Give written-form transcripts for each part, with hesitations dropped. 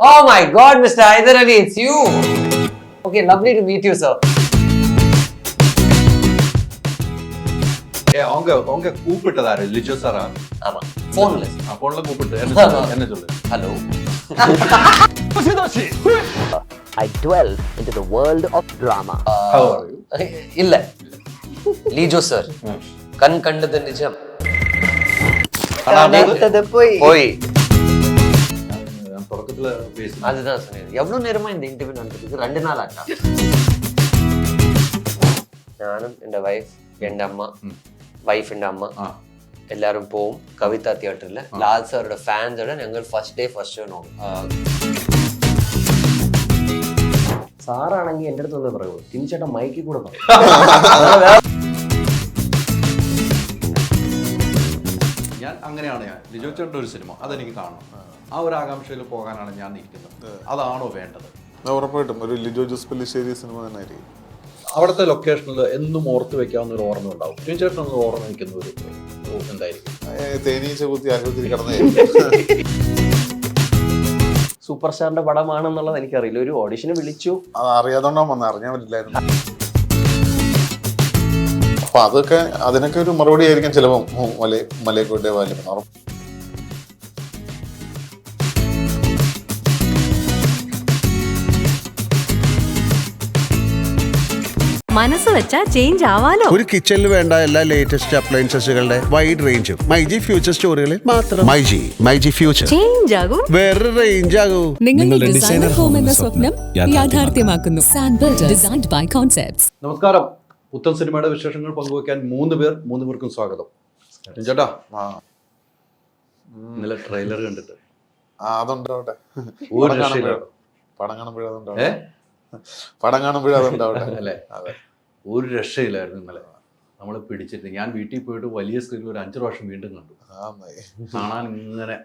Oh my God, Mr. Haider Ali, it's you. Okay, lovely to meet you, sir. அவங்க கூப்பிட்டதாரு லிஜோ சாரா? ஆமா, போன்ல. போன்ல கூப்பிட்டு என்ன சொல்லு? Hello. I dwell into the world of drama. How are you? இல்ல, Lijo sir. கண் கண்டது நிஜம். போய் தொடக்கத்துல பேசுனேன். அதுதான் சொன்னேன். எவ்வளவு நேரமா இந்த இன்டர்வியூ நடந்துருக்கு? 2 நாள் ஆட்டா. ഞാനും എൻ്റെ വൈഫ് എൻ്റെ അമ്മ വൈഫിൻ്റെ അമ്മ എല്ലാവരും പോവും കവിത തിയേറ്ററിൽ. ലാൽ സാറുടെ ഫാൻസോടെ ഞങ്ങൾ ഫസ്റ്റ് ഷോ നോക്കും. സാറാണെങ്കിൽ എൻ്റെ അടുത്ത് ഒന്ന് പറയൂ, തിരിച്ചേട്ടൻ മൈക്കിൽ കൂടെ പറയും. ഞാൻ അങ്ങനെയാണ്. ലിജോ ചേട്ടൻ്റെ ഒരു സിനിമ അതെനിക്ക് കാണണം. ആ ഒരു ആകാംക്ഷയിൽ പോകാനാണ് ഞാൻ ഇരിക്കുന്നത്. അതാണോ വേണ്ടത്? ഉറപ്പായിട്ടും ഒരു ലിജോ ജോസ് പെല്ലിശ്ശേരി സിനിമ തന്നെ ആയിരിക്കും. അവിടുത്തെ ലൊക്കേഷനിൽ എന്നും ഓർത്ത് വെക്കാവുന്ന ഒരു ഓർമ്മ ഉണ്ടാവും. ചേട്ടൻ ഒന്ന് ഓർമ്മ വയ്ക്കുന്ന ഒരു എന്തായിരിക്കും? തേനീച്ച കുത്തി ആശുപത്രി കടന്നു. സൂപ്പർ സ്റ്റാറിന്റെ പടമാണെന്നുള്ളത് എനിക്കറിയില്ല. ഒരു ഓഡിഷന് വിളിച്ചു, അത് അറിയാത്തോണ്ടാ വന്നത്, അറിഞ്ഞാൻ പറ്റില്ലായിരുന്നു. അപ്പൊ അതിനൊക്കെ ഒരു മറുപടി ആയിരിക്കും ചിലപ്പോൾ മലയക്കോട്ടെ വാല്യം. മനസ്സ് വെച്ചാ ചേഞ്ച് ആവാലോ. ഒരു കിച്ചണിൽ വേണ്ട എല്ലാ ലേറ്റസ്റ്റ് അപ്ലയൻസസുകളുടെ വൈഡ് റേഞ്ചും മൈജി ഫ്യൂച്ചർ സ്റ്റോറുകളിൽ മാത്രം. മൈജി ഫ്യൂച്ചർ ചേഞ്ച് ആകും, വേറെ റേഞ്ച് ആകും. നിങ്ങളുടെ ഡിസൈനർ ഹോം എന്ന സ്വപ്നം യാഥാർത്ഥ്യമാക്കുന്നു. സാൻബിൾഡ് ഡിസൈൻഡ് ബൈ കോൺസെപ്റ്റ്സ്. നമസ്കാരം. പുത്തൻ സിനിമയുടെ വിശേഷങ്ങൾ പങ്കുവയ്ക്കാൻ 3 പേർക്കും സ്വാഗതം. ചേട്ടാ, ഇന്നലെ ട്രെയിലർ കണ്ടിട്ട് അതുണ്ടാവട്ടെ. ഒരു രക്ഷയില്ല. പടം കാണുമ്പോഴതുണ്ടാവട്ടെ അല്ലേ? ഒരു രക്ഷയില്ലായിരുന്നു ഇന്നലെ. നമ്മൾ പിടിച്ചിട്ട് ഞാൻ വീട്ടിൽ പോയിട്ട് വലിയ സ്ക്രീനിൽ ഒരു 5 പ്രാവശ്യം വീണ്ടും കണ്ടു. കാണാൻ ഇങ്ങനെ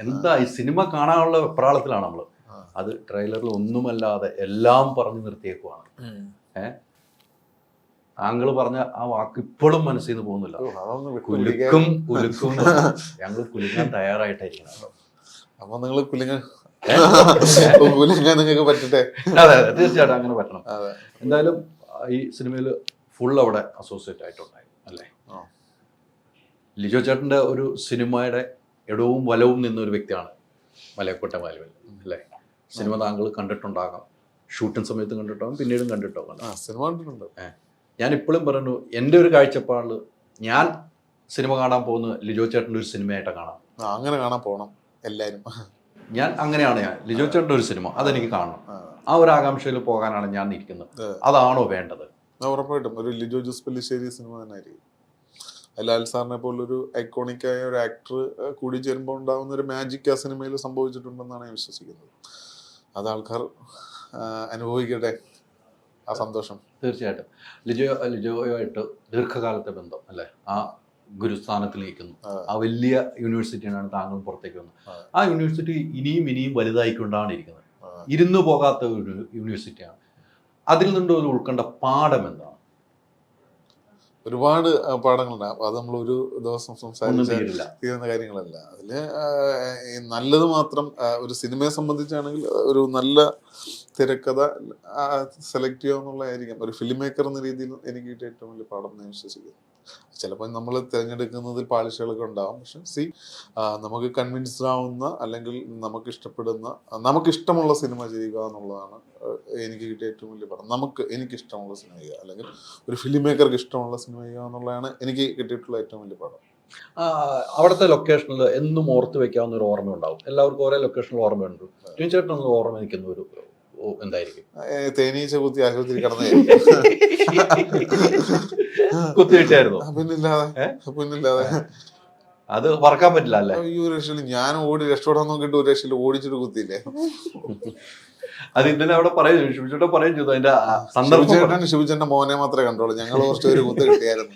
എന്താ ഈ സിനിമ കാണാനുള്ള വെപ്രാളത്തിലാണ് നമ്മൾ. അത് ട്രെയിലറിൽ ഒന്നുമല്ലാതെ എല്ലാം പറഞ്ഞു നിർത്തിയേക്കുവാണ്. താങ്കൾ പറഞ്ഞ ആ വാക്ക് ഇപ്പോഴും മനസ്സിൽ നിന്ന് പോകുന്നില്ല. കുലുക്കും ഞങ്ങൾ കുലുക്കാൻ തയ്യാറായിട്ടായിരിക്കണം. അപ്പൊ നിങ്ങൾ കുലുങ്ങാൻ നിങ്ങൾക്ക് പറ്റട്ടെ. അതെ, തീർച്ചയായിട്ടും അങ്ങനെ പറ്റണം. എന്തായാലും ഈ സിനിമയിൽ ഫുൾ അവിടെ അസോസിയേറ്റ് ആയിട്ടുണ്ടായി അല്ലേ? ലിജോ ചേട്ടൻ്റെ ഒരു സിനിമയുടെ ഇടവും വലവും നിന്നൊരു വ്യക്തിയാണ് മലയക്കോട്ടെ വാല്യം അല്ലേ? സിനിമ താങ്കൾ കണ്ടിട്ടുണ്ടാകാം, ഷൂട്ടിംഗ് സമയത്തും കണ്ടിട്ടുണ്ടാകും, പിന്നീടും കണ്ടിട്ടുണ്ടാകും. സിനിമ കണ്ടിട്ടുണ്ട്. ഞാൻ ഇപ്പോഴും പറഞ്ഞു, എൻ്റെ ഒരു കാഴ്ചപ്പാടിൽ ഞാൻ സിനിമ കാണാൻ പോകുന്നത് ലിജോ ചേട്ടൻ്റെ ഒരു സിനിമയായിട്ട് കാണാം. അങ്ങനെ കാണാൻ പോകണം എല്ലാവരും. ഞാൻ ലിജോ ചേട്ടൻ്റെ ഒരു സിനിമ അതെനിക്ക് കാണണം. ആ ഒരു ആകാംക്ഷയിൽ പോകാനാണ് ഞാൻ ഇരിക്കുന്നത്. അതാണോ വേണ്ടത്? ഉറപ്പായിട്ടും ഒരു ലിജോ ജോസ് പെല്ലിശ്ശേരി സിനിമ തന്നെ ആയിരിക്കും. ലാൽ സാറിനെ പോലൊരു ഐക്കോണിക്കായ ഒരു ആക്ടർ കൂടി ചേരുമ്പോൾ ഉണ്ടാകുന്ന ഒരു മാജിക് ആ സിനിമയിൽ സംഭവിച്ചിട്ടുണ്ടെന്നാണ് ഞാൻ വിശ്വസിക്കുന്നത്. അത് ആൾക്കാർ അനുഭവിക്കട്ടെ ആ സന്തോഷം. തീർച്ചയായിട്ടും. ലിജോയുമായിട്ട് ദീർഘകാലത്തെ ബന്ധം അല്ലേ? ആ ഗുരുസ്ഥാനത്തിൽ നിൽക്കുന്നു. ആ വലിയ യൂണിവേഴ്സിറ്റിയാണ് താങ്കൾ പുറത്തേക്ക് വന്നത്. ആ യൂണിവേഴ്സിറ്റി ഇനിയും വലുതായിക്കൊണ്ടാണ് ഇരിക്കുന്നത്. ഇരുന്നു പോകാത്ത ഒരു യൂണിവേഴ്സിറ്റിയാണ്. അതിൽ നിന്ന് ഉൾക്കൊണ്ട പാഠം എന്താണ്? ഒരുപാട് പാഠങ്ങളുണ്ട്. അത് നമ്മൾ ഒരു ദിവസം സംസാരിച്ച് തീരുന്ന കാര്യങ്ങളല്ല. അതിൽ നല്ലത് മാത്രം ഒരു സിനിമയെ സംബന്ധിച്ചാണെങ്കിൽ ഒരു നല്ല തിരക്കഥ സെലക്ട് ചെയ്യുക എന്നുള്ളതായിരിക്കും ഒരു ഫിലിം മേക്കർ എന്ന രീതിയിൽ എനിക്ക് കിട്ടിയ ഏറ്റവും വലിയ പാഠം ഞാൻ വിശ്വസിക്കുന്നു. ചിലപ്പോൾ നമ്മൾ തിരഞ്ഞെടുക്കുന്നതിൽ പാളിച്ചകളൊക്കെ ഉണ്ടാവും. പക്ഷെ നമുക്ക് കൺവിൻസ്ഡ് ആവുന്ന അല്ലെങ്കിൽ നമുക്കിഷ്ടമുള്ള സിനിമ ചെയ്യുക എന്നുള്ളതാണ് എനിക്ക് കിട്ടിയ ഏറ്റവും വലിയ പാഠം. എനിക്കിഷ്ടമുള്ള സിനിമ ചെയ്യുക അല്ലെങ്കിൽ ഒരു ഫിലിം മേക്കർക്ക് ഇഷ്ടമുള്ള സിനിമ ചെയ്യുക എന്നുള്ളതാണ് എനിക്ക് കിട്ടിയിട്ടുള്ള ഏറ്റവും വലിയ പാഠം. അവിടുത്തെ ലൊക്കേഷനിൽ എന്നും ഓർത്ത് വെക്കാവുന്ന ഒരു ഓർമ്മ ഉണ്ടാവും. എല്ലാവർക്കും ഓരോ ലൊക്കേഷനിൽ ഓർമ്മയുണ്ട്. ചേട്ടനൊന്ന് ഓർമ്മ നിൽക്കുന്ന ഒരു എന്തായിരിക്കും? തേനീച്ച കുത്തി ആശുപത്രി കടന്നു. കുത്തിയിട്ടായിരുന്നു. പിന്നില്ലാതെ അത് മറക്കാൻ പറ്റില്ല അല്ലേ? ഈ ഒരു രക്ഷയിൽ ഞാൻ രക്ഷപ്പെടാൻ നോക്കിയിട്ട് ഒരു രക്ഷയിൽ ഓടിച്ചിട്ട് കുത്തിയില്ലേ. അത് ഇന്നലെ അവിടെ പറയും ചെയ്തു. അതിന്റെ സന്ദർഭം ശിവചേട്ടന്റെ മോനെ മാത്രമേ കണ്ടോളൂ. ഞങ്ങൾ കുറച്ച് പേര് കുത്ത് കിട്ടിയായിരുന്നു.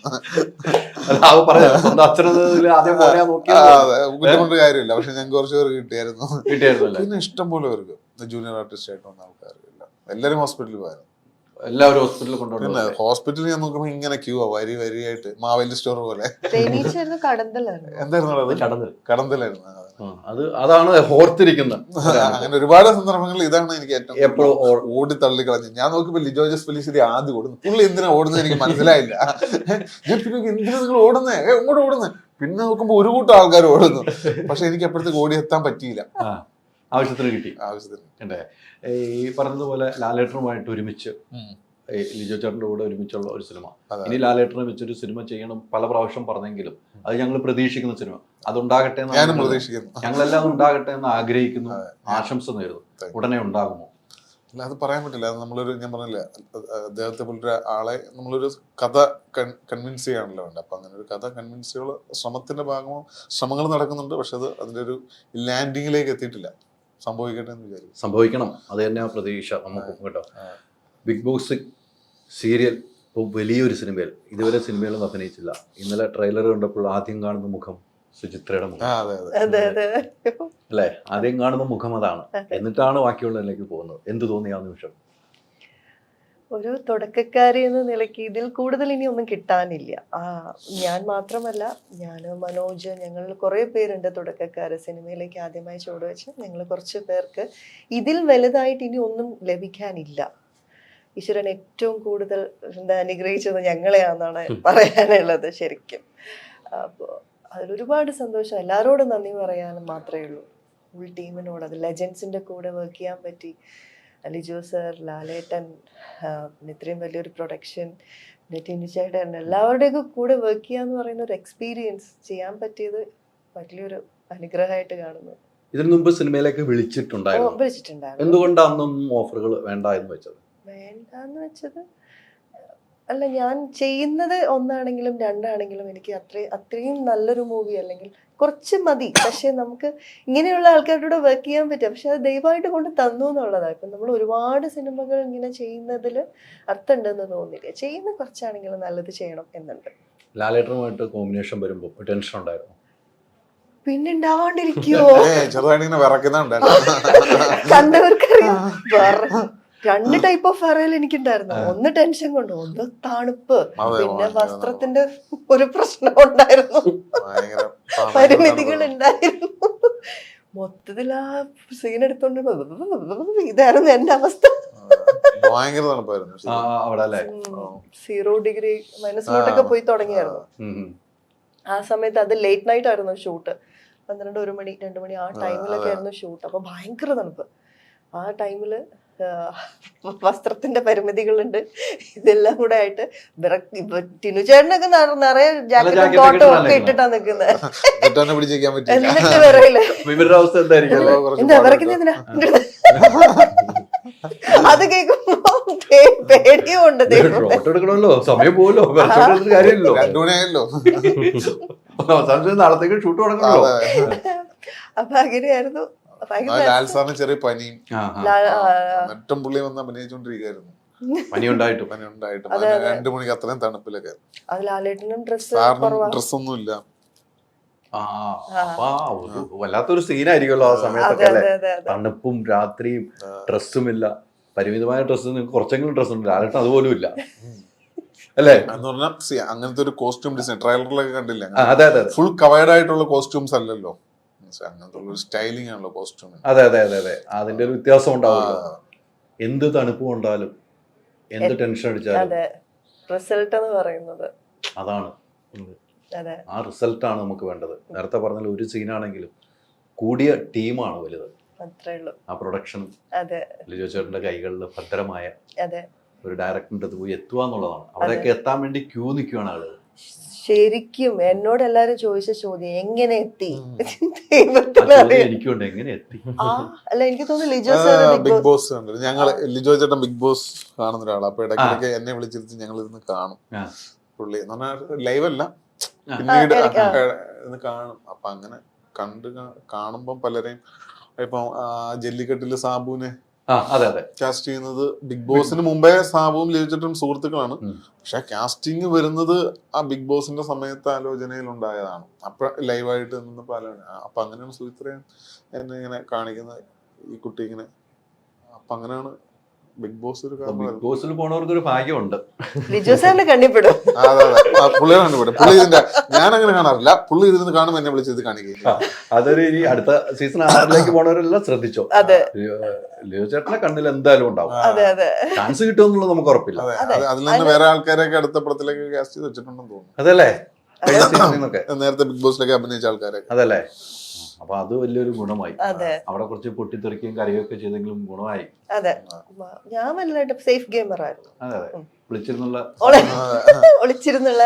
ബുദ്ധിമുട്ട് കാര്യമില്ല. പക്ഷെ ഞങ്ങൾക്ക് കുറച്ച് പേര് കിട്ടിയായിരുന്നു. പിന്നെ ഇഷ്ടം പോലെ പേർക്ക് ജൂനിയർ ആർട്ടിസ്റ്റ് ആയിട്ട് വന്ന ആൾക്കാരില്ല. എല്ലാവരും ഹോസ്പിറ്റലിൽ പോയായിരുന്നു. എല്ലാവരും ഹോസ്പിറ്റലിൽ പിന്നെ കൊണ്ടുപോകുന്നത്. ഹോസ്പിറ്റലിൽ ഞാൻ നോക്കുമ്പോൾ ഇങ്ങനെ ക്യൂ ആ വരിയായിട്ട് മാവേലി സ്റ്റോർ പോലെ. തേനീച്ചായിരുന്നു കടന്തലായിരുന്നു. എന്തായിരുന്നു അത്? കടന്നൽ. കടന്തലായിരുന്നു. അതാണ് ഓർത്തിരിക്കുന്നത്. അങ്ങനെ ഒരുപാട് സന്ദർഭങ്ങളിൽ ഇതാണ് എനിക്ക് ഏറ്റവും എപ്പോഴും ഓടി തള്ളിക്കളഞ്ഞു. ഞാൻ നോക്കിയപ്പോ ലിജോ ജോസ് പെല്ലിശ്ശേരി ആദ്യം ഓടുന്നു. പുള്ളി എന്തിനാ ഓടുന്നത് എനിക്ക് മനസ്സിലായില്ല. എന്തിനാ നിങ്ങൾ ഓടുന്നേ, എങ്ങോട്ട് ഓടുന്നേ? പിന്നെ നോക്കുമ്പോ ഒരു കൂട്ടം ആൾക്കാർ ഓടുന്നു. പക്ഷെ എനിക്ക് അപ്പോഴത്തേക്ക് ഓടി എത്താൻ പറ്റിയില്ല. ആവശ്യത്തിന് കിട്ടി. ആവശ്യത്തിന് ഈ പറഞ്ഞതുപോലെ ലാലേട്ടനുമായിട്ട് ഒരുമിച്ച് ലിജോ ചേട്ടൻ്റെ കൂടെ ഒരുമിച്ചുള്ള ഒരു സിനിമ. അതെ. ഇനി ലാലേട്ടനെ വെച്ചൊരു സിനിമ ചെയ്യണം പല പ്രാവശ്യം പറഞ്ഞെങ്കിലും അത് ഞങ്ങൾ പ്രതീക്ഷിക്കുന്ന സിനിമ അതുണ്ടാകട്ടെ എന്ന് ഞാനും പ്രതീക്ഷിക്കുന്നു. ഞങ്ങളെല്ലാം ഉണ്ടാകട്ടെ എന്ന് ആഗ്രഹിക്കുന്നു, ആശംസ നേരുന്നു. ഉടനെ ഉണ്ടാകുമോ? അല്ല, അത് പറയാൻ പറ്റില്ല. അത് നമ്മളൊരു, ഞാൻ പറഞ്ഞില്ല, അദ്ദേഹത്തെ പോലൊരു ആളെ നമ്മളൊരു കഥ കൺവിൻസ് ചെയ്യാണല്ലോ വേണ്ട. അപ്പൊ അങ്ങനെ ഒരു കഥ കൺവിൻസ് ചെയ്യാനുള്ള ശ്രമങ്ങൾ നടക്കുന്നുണ്ട്. പക്ഷെ അത് അതിന്റെ ഒരു ലാൻഡിങ്ങിലേക്ക് എത്തിയിട്ടില്ല. സംഭവിക്കട്ടെ എന്ന് വിചാരിക്കും. സംഭവിക്കണം, അത് തന്നെ ആ പ്രതീക്ഷ നമുക്ക് കേട്ടോ. ബിഗ് ബോസ് സീരിയൽ ഇപ്പോൾ വലിയൊരു സിനിമയിൽ ഇതുവരെ സിനിമയിലൊന്നും അഭിനയിച്ചില്ല. ഇന്നലെ ട്രെയിലർ കണ്ടപ്പോൾ ആദ്യം കാണുന്ന മുഖം സുചിത്രയുടെ മുഖം അല്ലേ? ആദ്യം കാണുന്ന മുഖം അതാണ്. എന്നിട്ടാണ് ബാക്കിയുള്ളതിലേക്ക് പോകുന്നത്. എന്ത് തോന്നി ആ നിമിഷം? ഒരു തുടക്കക്കാരി എന്ന നിലയ്ക്ക് ഇതിൽ കൂടുതൽ ഇനി ഒന്നും കിട്ടാനില്ല. ഞാൻ മാത്രമല്ല, ഞാൻ, മനോജ്, ഞങ്ങൾ കുറേ പേരുണ്ട് തുടക്കക്കാര്. സിനിമയിലേക്ക് ആദ്യമായി ചുവടുവെച്ച് ഞങ്ങൾ കുറച്ച് പേർക്ക് ഇതിൽ വലുതായിട്ട് ഇനി ഒന്നും ലഭിക്കാനില്ല. ഈശ്വരൻ ഏറ്റവും കൂടുതൽ അനുഗ്രഹിച്ചത് ഞങ്ങളെയാണെന്നാണ് പറയാനുള്ളത് ശരിക്കും. അപ്പോൾ അതിലൊരുപാട് സന്തോഷം. എല്ലാവരോടും നന്ദി പറയാനും മാത്രമേ ഉള്ളൂ. ഫുൾ ടീമിനോട്. അത് ലെജൻസിൻ്റെ കൂടെ വർക്ക് ചെയ്യാൻ പറ്റി. ലിജോ സർ, ലാലേട്ടൻ, പിന്നെ ഇത്രയും വലിയൊരു പ്രൊഡക്ഷൻ, പിന്നെ ടിനുചേട്ടൻ, എല്ലാവരുടെയൊക്കെ കൂടെ വർക്ക് ചെയ്യാന്ന് പറയുന്ന ഒരു എക്സ്പീരിയൻസ് ചെയ്യാൻ പറ്റിയത് വലിയൊരു അനുഗ്രഹമായിട്ട് കാണുന്നു. ഇതിനു മുമ്പ് സിനിമയിലേക്ക് വിളിച്ചിട്ടുണ്ടായിരുന്നു. എന്തുകൊണ്ടാണ് അന്നൊന്നും ഓഫറുകൾ വേണ്ട എന്ന് വെച്ചത്? വേണ്ടാന്ന് വെച്ചത് അല്ല, ഞാൻ ചെയ്യുന്നത് ഒന്നാണെങ്കിലും രണ്ടാണെങ്കിലും എനിക്ക് അത്രയും നല്ലൊരു മൂവി അല്ലെങ്കിൽ കുറച്ച് മതി. പക്ഷെ നമുക്ക് ഇങ്ങനെയുള്ള ആൾക്കാരുടെ വർക്ക് ചെയ്യാൻ പറ്റും. പക്ഷെ അത് ദയവായിട്ട് കൊണ്ട് തന്നു എന്നുള്ളതാണ്. ഇപ്പം നമ്മൾ ഒരുപാട് സിനിമകൾ ഇങ്ങനെ ചെയ്യുന്നതിൽ അർത്ഥമുണ്ടെന്ന് തോന്നില്ല. ചെയ്യുന്ന കുറച്ചാണെങ്കിലും നല്ലത് ചെയ്യണം എന്നുണ്ട്. ലാലേട്ടനുമായിട്ട് കോമ്പിനേഷൻ വരുമ്പോൾ ടെൻഷൻ ഉണ്ടായിരുന്നു? പിന്നെ ഉണ്ടാവാണ്ടിരിക്കുവോ? കണ്ടവർക്കറിയാം. രണ്ട് ടൈപ്പ് ഓഫ് ഫെയർവെൽ എനിക്കുണ്ടായിരുന്നു. ഒന്ന് ടെൻഷൻ കൊണ്ട്, ഒന്ന് തണുപ്പ്, പിന്നെ വസ്ത്രത്തിന്റെ ഒരു പ്രശ്നം ഉണ്ടായിരുന്നു, പരിമിതികൾ ഉണ്ടായിരുന്നു. മൊത്തത്തിൽ ആ സീൻ എടുത്തോണ്ട് ഇതായിരുന്നു എന്റെ അവസ്ഥ. ഭയങ്കര തണുപ്പായിരുന്നു. 0°- പോയി തുടങ്ങിയായിരുന്നു. ആ സമയത്ത് അത് ലേറ്റ് നൈറ്റ് ആയിരുന്നു ഷൂട്ട്. 12, 1 മണി, 2 മണി ആ ടൈമിലൊക്കെ ആയിരുന്നു ഷൂട്ട്. അപ്പൊ ഭയങ്കര തണുപ്പ്. ആ ടൈമില് വസ്ത്രത്തിന്റെ പരിമിതികളുണ്ട്. ഇതെല്ലാം കൂടെ ആയിട്ട് ടിനുചേട്ടനൊക്കെ നിറയെ ജാക്കറ്റും കോട്ടും ഒക്കെ ഇട്ടിട്ടാ നിക്കുന്നത്. എന്നിട്ട് വിറയില്ല. എന്താ വിറയ്ക്കുന്നതിനാ? അത് കേൾക്കുമ്പോ പേടിയുണ്ട്. സമയം പോലോ കാര്യമില്ലല്ലോ. നാളത്തേക്ക് ഷൂട്ട് തുടങ്ങണല്ലോ. അപ്പൊ അങ്ങനെയായിരുന്നു. ചെറിയ പനിയും മറ്റും പുള്ളി വന്ന് അഭിനയിച്ചോണ്ടിരിക്കുന്നു. പനി ഉണ്ടായിട്ടും 2 മണിക്ക് അത്രയും തണുപ്പിലൊക്കെ. ഡ്രസ്സൊന്നും ഇല്ല. വല്ലാത്തൊരു സീനായിരിക്കുമല്ലോ ആ സമയത്തൊക്കെ അല്ലെ? തണുപ്പും രാത്രിയും ഡ്രസ്സും ഇല്ല. പരിമിതമായ ഡ്രസ്സ്, നിങ്ങൾക്ക് കുറച്ചെങ്കിലും ഡ്രസ്സ് ഉണ്ട്. ലാലേട്ടൻ അതുപോലും ഇല്ല അല്ലേ? എന്ന് പറഞ്ഞാൽ അങ്ങനത്തെ ഒരു കോസ്റ്റ്യൂം ഡിസൈൻ ട്രailerലൊക്കെ കണ്ടില്ല. ഫുൾ കവേർഡ് ആയിട്ടുള്ള കോസ്റ്റ്യൂംസ് അല്ലല്ലോ, അങ്ങനത്തെ ഒരു സ്റ്റൈലിംഗ് ആണല്ലോ കോസ്റ്റ്യൂം. അതെ. അതിന്റെ ഒരു വ്യത്യാസം ഉണ്ടാവുമല്ലോ. എന്ത് തണുപ്പ് കൊണ്ടാലും എന്ത് ടെൻഷൻ അടിച്ചാലും റിസൾട്ട് എന്ന് പറയുന്നത് അതാണ്. ആ റിസൾട്ടാണ് നമുക്ക് വേണ്ടത്. നേരത്തെ പറഞ്ഞാൽ ഒരു സീനാണെങ്കിലും കൂടിയ ടീമാണ് വലുത്. ആ പ്രൊഡക്ഷനും ലിജോ ചേട്ടന്റെ കൈകളിൽ ഭദ്രമായ ഒരു ഡയറക്ടറിന്റെ അടുത്ത് പോയി എത്തുക എന്നുള്ളതാണ്. അവിടെയൊക്കെ എത്താൻ വേണ്ടി ക്യൂ നിൽക്കുകയാണ് ആളുകൾ. ശരിക്കും എന്നോട് എല്ലാരും ചോദിച്ച ചോദ്യം എങ്ങനെ എത്തി? എനിക്കുണ്ട്, എങ്ങനെ എത്തി? അല്ല, എനിക്ക് തോന്നുന്നു ബിഗ് ബോസ് ഞങ്ങൾ ലിജോ ചേട്ടൻ ബിഗ് ബോസ് കാണുന്ന ഒരാളാണ്. അപ്പൊ ഇടയ്ക്കിടയ്ക്ക് എന്നെ വിളിച്ചിരുത്തി ഞങ്ങൾ ഇരുന്ന് കാണും. പുള്ളി എന്ന് പറഞ്ഞാൽ ലൈവ് അല്ല, പിന്നീട് ഇന്ന് കാണും. അപ്പൊ അങ്ങനെ കാണുമ്പം പലരെയും ഇപ്പൊ ജല്ലിക്കെട്ടില് സാബുവിനെ കാസ്റ്റ് ചെയ്യുന്നത് ബിഗ് ബോസിന് മുമ്പേ സാബുവും ലിജോചേട്ടനും സുഹൃത്തുക്കളാണ്. പക്ഷെ കാസ്റ്റിംഗ് വരുന്നത് ആ ബിഗ് ബോസിന്റെ സമയത്ത് ആലോചനയിൽ ഉണ്ടായതാണ്. അപ്പൊ ലൈവായിട്ട് നിന്നപ്പോ അപ്പൊ അങ്ങനെയാണ് സുചിത്രയെ എന്നെ ഇങ്ങനെ കാണിക്കുന്നത്, ഈ കുട്ടി ഇങ്ങനെ. അപ്പൊ അങ്ങനെയാണ് ബിഗ് ബോസ് ഒരു ബിഗ് കാരണം ബോസിൽ പോണവർക്ക് ഒരു ഭാഗ്യമുണ്ട്. ലിജോ സാറിന്റെ കണ്ണിപ്പെടും. അതെ പുള്ളിയെ കണ്ടുപിടും. പുള്ളി ഇതിന്റെ ഞാൻ അങ്ങനെ കാണാറില്ല. പുള്ളി ഇതിന് കാണുമ്പോൾ എന്നെ വിളിച്ച് ഇത് കാണിക്കുക. അതൊരു ഇനി അടുത്ത സീസൺ 6 പോണവരെല്ലാം ശ്രദ്ധിച്ചോ. അതെ ലിയോ ചേട്ടന്റെ കണ്ണിൽ എന്തായാലും ഉണ്ടാവും. അതെ അതെ ചാൻസ് കിട്ടുമെന്നുള്ളത് നമുക്ക് ഉറപ്പില്ല. അതിൽ നിന്ന് വേറെ ആൾക്കാരൊക്കെ അടുത്ത പടത്തിലേക്ക് കാസ്റ്റ് ചെയ്ത് വെച്ചിട്ടുണ്ടെന്ന് തോന്നുന്നു. അതല്ലേ കഴിഞ്ഞ സീസണിന്നൊക്കെ നേരത്തെ ബിഗ് ബോസിലേക്ക് അഭിനയിച്ച ആൾക്കാരൊക്കെ. അതല്ലേ. അപ്പൊ അത് വലിയൊരു ഗുണമായി. അതെ അവിടെ കുറച്ച് പൊട്ടിത്തെറിക്കുകയും കരയുകയൊക്കെ ചെയ്തെങ്കിലും ഗുണമായി. അതെ ഞാൻ വലുതായിട്ട് സേഫ് ഗെയിമർ ആയിരുന്നു. അതെ അതെ വിളിച്ചിരുന്നുള്ള ഒളിച്ചിരുന്നുള്ള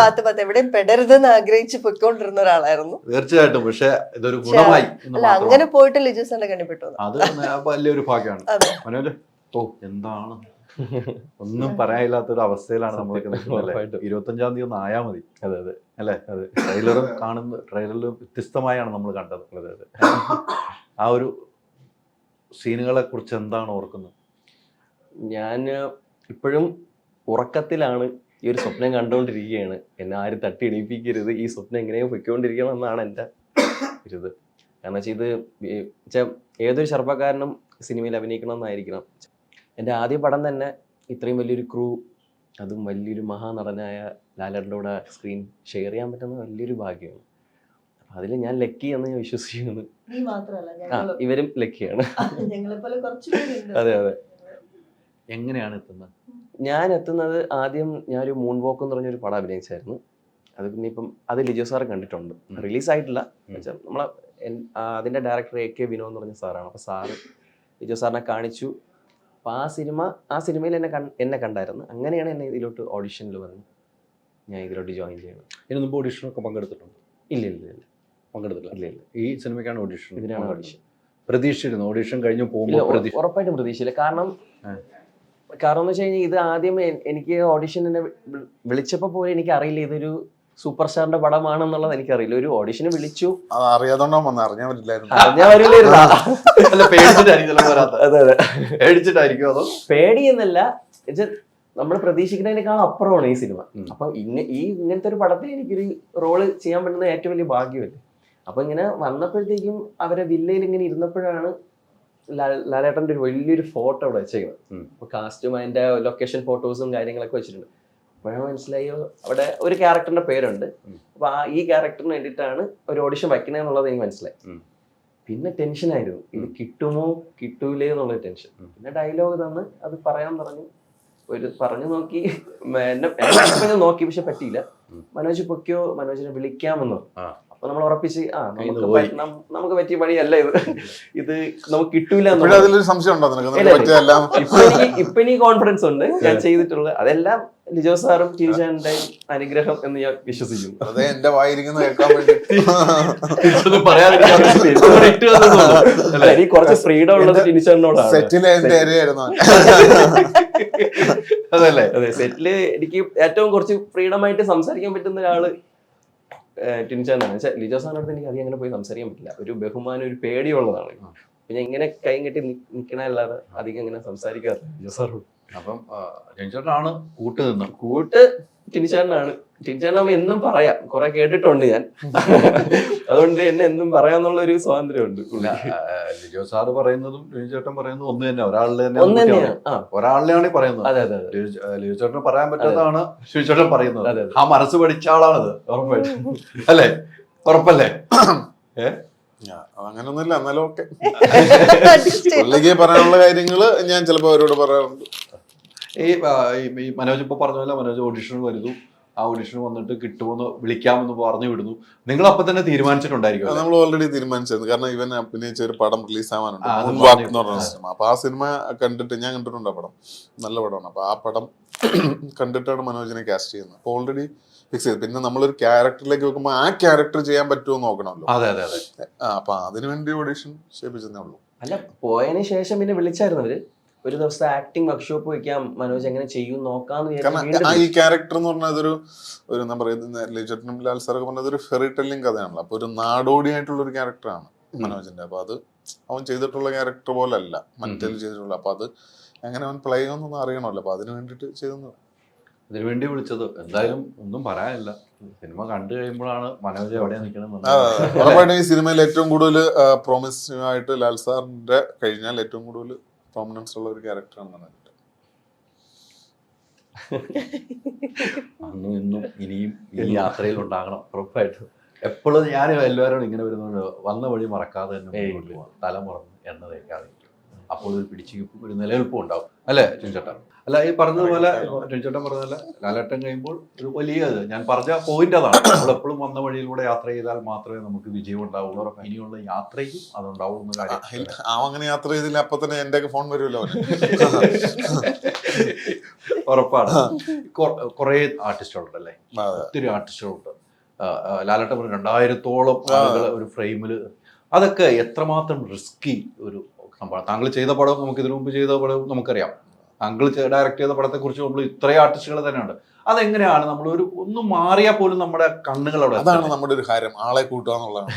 പാത്ത് എവിടെയും പെടരുതെന്ന് ആഗ്രഹിച്ച് പൊയ്ക്കൊണ്ടിരുന്ന ഒരാളായിരുന്നു തീർച്ചയായിട്ടും. പക്ഷെ ഇതൊരു ഗുണമായി. അല്ല അങ്ങനെ പോയിട്ട് ലിജോ സാറിന്റെ കണ്ണിപ്പെട്ടു. അത് വലിയൊരു ഭാഗ്യമാണ്. അതെ മനോജ് എന്താണ് ഒന്നും പറയാനില്ലാത്തൊരു അവസ്ഥയിലാണ് നമ്മളൊക്കെ നിൽക്കുന്നത്. 25-ാം തീയതി ഒന്ന് ആയാൽ മതി. അതെ അതെ അല്ലേ. അതെ ട്രെയിലറിൽ വ്യത്യസ്തമായാണ് നമ്മൾ കണ്ടത്. അതെ അതെ ആ ഒരു സീനുകളെ കുറിച്ച് എന്താണ് ഓർക്കുന്നത്? ഞാൻ ഇപ്പോഴും ഉറക്കത്തിലാണ് ഈ ഒരു സ്വപ്നം കണ്ടുകൊണ്ടിരിക്കുകയാണ്. എന്നെ ആരും തട്ടി എണീപ്പിക്കരുത്, ഈ സ്വപ്നം എങ്ങനെയോ പൊയ്ക്കൊണ്ടിരിക്കണം എന്നാണ് എൻ്റെ ഇത്. കാരണം വെച്ചാൽ ഇത് ഏതൊരു ചെറുപ്പക്കാരനും സിനിമയിൽ അഭിനയിക്കണം എന്നായിരിക്കണം. എൻ്റെ ആദ്യ പടം തന്നെ ഇത്രയും വലിയൊരു ക്രൂ, അതും വലിയൊരു മഹാനടനായ ലാലേട്ടൻ്റെ കൂടെ സ്ക്രീൻ ഷെയർ ചെയ്യാൻ പറ്റുന്ന വലിയൊരു ഭാഗ്യമാണ്. അപ്പം അതിൽ ഞാൻ ലക്കി എന്ന് ഞാൻ വിശ്വസിക്കുന്നു. ഇവരും ലക്കിയാണ്. അതെ അതെ. എങ്ങനെയാണ് എത്തുന്നത്? ഞാൻ എത്തുന്നത് ആദ്യം ഞാനൊരു മൂൺ വോക്ക് എന്ന് പറഞ്ഞൊരു പടം അഭിനയിച്ചായിരുന്നു. അത് പിന്നെ ഇപ്പം അത് ലിജോ സാർ കണ്ടിട്ടുണ്ട്. റിലീസായിട്ടില്ല. നമ്മളെ അതിൻ്റെ ഡയറക്ടർ AK വിനോദ് എന്ന് പറഞ്ഞ സാറാണ്. അപ്പോൾ സാറ് ലിജോ സാറിനെ കാണിച്ചു. അപ്പോൾ ആ സിനിമയിൽ എന്നെ കണ്ടായിരുന്നു. അങ്ങനെയാണ് എന്നെ ഇതിലോട്ട് ഓഡിഷനിൽ വന്ന് ഞാൻ ഇതിലോട്ട് ജോയിൻ ചെയ്യണം. ഇതിന് മുമ്പ് ഓഡിഷനൊക്കെ പങ്കെടുത്തിട്ടുണ്ട്? ഇല്ല ഇല്ല ഇല്ല പങ്കെടുത്തില്ല. ഇല്ല ഇല്ല. ഈ സിനിമയ്ക്കാണ് ഓഡിഷൻ? ഇതിനാണ് ഓഡിഷൻ. പ്രതീക്ഷിച്ചിരുന്നു ഓഡിഷൻ കഴിഞ്ഞ് പോകുമ്പോൾ? ഉറപ്പായിട്ടും പ്രതീക്ഷയില്ല. കാരണം എന്ന് വെച്ച് കഴിഞ്ഞാൽ ഇത് ആദ്യം എനിക്ക് ഓഡിഷൻ എന്നെ വിളിച്ചപ്പോൾ പോലും എനിക്ക് അറിയില്ല ഇതൊരു സൂപ്പർ സ്റ്റാറിന്റെ പടമാണെന്നുള്ളത് എനിക്കറിയില്ല. ഒരു ഓഡിഷന് വിളിച്ചു. അറിയാതോണ്ടാ അറിഞ്ഞാൻ പറ്റില്ലായിരുന്നു. പേടിച്ചിട്ടായിരിക്കും? അതോ പേടിയെന്നല്ല, നമ്മൾ പ്രതീക്ഷിക്കുന്നതിനേക്കാൾ അപ്പുറമാണ് ഈ സിനിമ. അപ്പൊ ഇങ്ങനത്തെ ഒരു പടത്തിൽ എനിക്കൊരു റോള് ചെയ്യാൻ പറ്റുന്ന ഏറ്റവും വലിയ ഭാഗ്യമല്ലേ. അപ്പൊ ഇങ്ങനെ വന്നപ്പോഴത്തേക്കും അവരെ വില്ലയിൽ ഇങ്ങനെ ഇരുന്നപ്പോഴാണ് ലാലേട്ടൻ്റെ ഒരു വലിയൊരു ഫോട്ടോ അവിടെ വെച്ചേക്കുന്നത്. അപ്പൊ കാസ്റ്റും അതിന്റെ ലൊക്കേഷൻ ഫോട്ടോസും കാര്യങ്ങളൊക്കെ വെച്ചിട്ടുണ്ട്. അപ്പോഴാണ് മനസ്സിലായോ അവിടെ ഒരു ക്യാരക്ടറിന്റെ പേരുണ്ട്. അപ്പൊ ഈ ക്യാരക്ടറിന് വേണ്ടിയിട്ടാണ് ഒരു ഓഡിഷൻ വയ്ക്കണേന്നുള്ളത് എനിക്ക് മനസ്സിലായി. പിന്നെ ടെൻഷനായിരുന്നു, ഇത് കിട്ടുമോ കിട്ടൂലേ എന്നുള്ളൊരു ടെൻഷൻ. പിന്നെ ഡയലോഗ് തന്ന് അത് പറയാൻ പറഞ്ഞു നോക്കി. എന്നെ നോക്കി, പക്ഷെ പറ്റിയില്ല. മനോജ് പൊക്കിയോ, മനോജിനെ വിളിക്കാമെന്നോ. അപ്പൊ നമ്മൾ ഉറപ്പിച്ച് നമുക്ക് പറ്റിയ പണിയല്ല ഇത് നമുക്ക് കിട്ടൂല. അതിലൊരു സംശയം ഉണ്ടോ? ഇപ്പൊ എനിക്ക് കോൺഫിഡൻസ് ഉണ്ട് ഞാൻ ചെയ്തിട്ടുള്ളത്. അതെല്ലാം ലിജോ സാറും ടീച്ചറിന്റെ അനുഗ്രഹം എന്ന് ഞാൻ വിശ്വസിക്കുന്നു. അതെ എന്റെ വായിരിക്കുന്ന കേൾക്കാൻ വേണ്ടി എനിക്ക് കുറച്ച് ഫ്രീഡം ഉള്ളത് ടീച്ചറിനോടാണ്. സെറ്റിലെ എന്റെ ഏരിയായിരുന്നു. അതല്ലേ. അതെ, സെറ്റില് എനിക്ക് ഏറ്റവും കുറച്ച് ഫ്രീഡം ആയിട്ട് സംസാരിക്കാൻ പറ്റുന്ന ഒരാള് ടിൻചാനാണ്. ലിജോ സാറിന്റെ അടുത്ത് എനിക്ക് അധികം അങ്ങനെ പോയി സംസാരിക്കാൻ പറ്റില്ല. ഒരു ബഹുമാനം, ഒരു പേടിയുള്ളതാണ്. പിന്നെ ഇങ്ങനെ കൈ കെട്ടി നിൽക്കണല്ലാതെ അധികം ഇങ്ങനെ സംസാരിക്കാറില്ല ലിജോ സാറോട്. അപ്പം ടിൻചാനാണ് കൂട്ട് ടിൻചാനാണ്. ടിൻചാനാകുമ്പോൾ എന്നും പറയാം, കുറെ കേട്ടിട്ടുണ്ട് ഞാൻ. അതുകൊണ്ട് എന്നെ എന്നും പറയാന്നുള്ള ഒരു സ്വാതന്ത്ര്യമുണ്ട്. ലിജോ സാറ് പറയുന്നതും ടിൻചേട്ടൻ പറയുന്നതും ഒന്ന് തന്നെ, ഒന്ന് തന്നെയാണ്. ഒരാളിനെയാണ് പറയുന്നത്. അതെ അതെ. ലിജോ ചേട്ടന് പറയാൻ പറ്റാത്തതാണ് ടിൻചേട്ടൻ പറയുന്നത്. അതെ. ആ മനസ്സ് പഠിച്ച ആളാണത്. ഉറപ്പായിട്ടും അല്ലേ? ഉറപ്പല്ലേ? അങ്ങനൊന്നുമില്ല. എന്നാലും ഓക്കെ, പുള്ളിക്ക് പറയാനുള്ള കാര്യങ്ങള് ഞാൻ ചിലപ്പോ അവരോട് പറയാറുണ്ട്. ഈ മനോജ് ഇപ്പൊ പറഞ്ഞ പോലെ മനോജ് ഓഡിഷന് വരുന്നു. ആ ഓഡിഷന് വന്നിട്ട് കിട്ടുമെന്ന് വിളിക്കാമെന്ന് പറഞ്ഞു വിടുന്നു. നിങ്ങൾ അപ്പൊ തന്നെ തീരുമാനിച്ചിട്ടുണ്ടായിരിക്കും? നമ്മൾ ഓൾറെഡി തീരുമാനിച്ചിരുന്നു. കാരണം ഇവൻ അഭിനയിച്ച ഒരു പടം റിലീസ് ആവാനുണ്ട്, എന്ന് പറഞ്ഞ സിനിമ. അപ്പൊ ആ സിനിമ കണ്ടിട്ട് ഞാൻ കണ്ടിട്ടുണ്ട്. ആ പടം നല്ല പടമാണ്. അപ്പൊ ആ പടം കണ്ടിട്ടാണ് മനോജിനെ കാസ്റ്റ് ചെയ്യുന്നത്. അപ്പൊ ഓൾറെഡി ഫിക്സ് ചെയ്ത്. പിന്നെ നമ്മളൊരു ക്യാരക്ടറിലേക്ക് വെക്കുമ്പോൾ ആ ക്യാരക്ടർ ചെയ്യാൻ പറ്റുമോ നോക്കണമല്ലോ. അപ്പൊ അതിനുവേണ്ടി ഓഡിഷൻ ചെയ്യിപ്പിച്ചതേ ഉള്ളൂ. അല്ല, പോയതിനു ശേഷം പിന്നെ വിളിച്ചായിരുന്നു അവര്. ഒരു ദിവസത്തെ ആക്ടിങ് വർക്ക്ഷോപ്പ് വയ്ക്കാം, മനോജ് എങ്ങനെ ചെയ്യും നോക്കാന്ന്. ഈ ക്യാരക്ടർ എന്ന് പറഞ്ഞാൽ അതൊരു എന്താ പറയുക, ലിജോട്ടും ലാൽ സാറൊക്കെ പറഞ്ഞത് ഒരു ഫെറി ടെല്ലിംഗ് കഥയാണല്ലോ. അപ്പൊ ഒരു നാടോടിയായിട്ടുള്ള ഒരു ക്യാരക്ടറാണ് മനോജിന്റെ. അപ്പൊ അത് അവൻ ചെയ്തിട്ടുള്ള ക്യാരക്ടർ പോലെ അല്ല മറ്റേ ചെയ്തിട്ടുള്ള. അപ്പൊ അത് എങ്ങനെ അവൻ പ്ലേ ചെയ്യുമെന്നൊന്നും അറിയണമല്ലോ. അപ്പൊ അതിന് വേണ്ടിട്ട് ചെയ്യുന്നത്. അതിനു വേണ്ടി വിളിച്ചത്. എന്തായാലും ഒന്നും പറയാനില്ല. സിനിമ കണ്ടു കഴിയുമ്പോഴാണ് മനോജ് എവിടെയാ നിൽക്കണം. ഉറപ്പായിട്ടും ഈ സിനിമയിൽ ഏറ്റവും കൂടുതൽ പ്രോമിസിംഗ് ആയിട്ട് ലാൽ സാറിന്റെ കഴിഞ്ഞാൽ ഏറ്റവും കൂടുതൽ പ്രോമിനൻസ് ഉള്ള ഒരു ക്യാരക്ടറാണ് നന്നായിട്ട്. അന്നും ഇന്നും ഇനിയും ഈ യാത്രയിൽ ഉണ്ടാകണം ഉറപ്പായിട്ടും. എപ്പോഴും ഞാൻ എല്ലാവരോടും ഇങ്ങനെ വരുന്നുണ്ട്, വന്ന വഴി മറക്കാതെ തന്നെ മുന്നോട്ട് പോകാം, തല മറന്ന് എണ്ണ തേക്കാതെ. അപ്പോൾ ഒരു പിടിച്ചുകിപ്പും ഒരു നിലനിൽപ്പും ഉണ്ടാവും അല്ലേ ടിൻചേട്ടൻ? അല്ല, ഈ പറഞ്ഞതുപോലെ ടിൻചേട്ടൻ പറഞ്ഞതല്ല, ലാലേട്ടൻ കഴിയുമ്പോൾ ഒരു വലിയ ഞാൻ പറഞ്ഞ പോയിന്റ് അതാണ്. നമ്മളെപ്പോഴും വന്ന വഴിയിലൂടെ യാത്ര ചെയ്താൽ മാത്രമേ നമുക്ക് വിജയം ഉണ്ടാവുള്ളൂ. ഇനിയുള്ള യാത്രയ്ക്കും അതുണ്ടാവുന്ന കാര്യം. അങ്ങനെ യാത്ര ചെയ്തില്ല അപ്പൊ തന്നെ എന്റെ ഫോൺ വരുമല്ലോ. ഉറപ്പാണ്. കുറേ ആർട്ടിസ്റ്റുകളുണ്ടല്ലേ, ഒത്തിരി ആർട്ടിസ്റ്റുകളുണ്ട്. ലാലേട്ടൻ പറഞ്ഞു 2000-ഓളം ആളുകൾ ഒരു ഫ്രെയിമിൽ. അതൊക്കെ എത്രമാത്രം റിസ്കി ഒരു സംഭവം. താങ്കൾ ചെയ്ത പടവും നമുക്ക് ഇതിനു മുമ്പ് ചെയ്ത പടവും നമുക്കറിയാം. താങ്കൾ ഡയറക്റ്റ് ചെയ്ത പടത്തെക്കുറിച്ച് നമ്മൾ ഇത്രയും ആർട്ടിസ്റ്റുകൾ തന്നെയുണ്ട്. അതെങ്ങനെയാണ് നമ്മൾ ഒരു ഒന്നും മാറിയാൽ പോലും നമ്മുടെ കണ്ണുകൾ അവിടെ? അതാണ് നമ്മുടെ ഒരു കാര്യം, ആളെ കൂട്ടുക എന്നുള്ളതാണ്.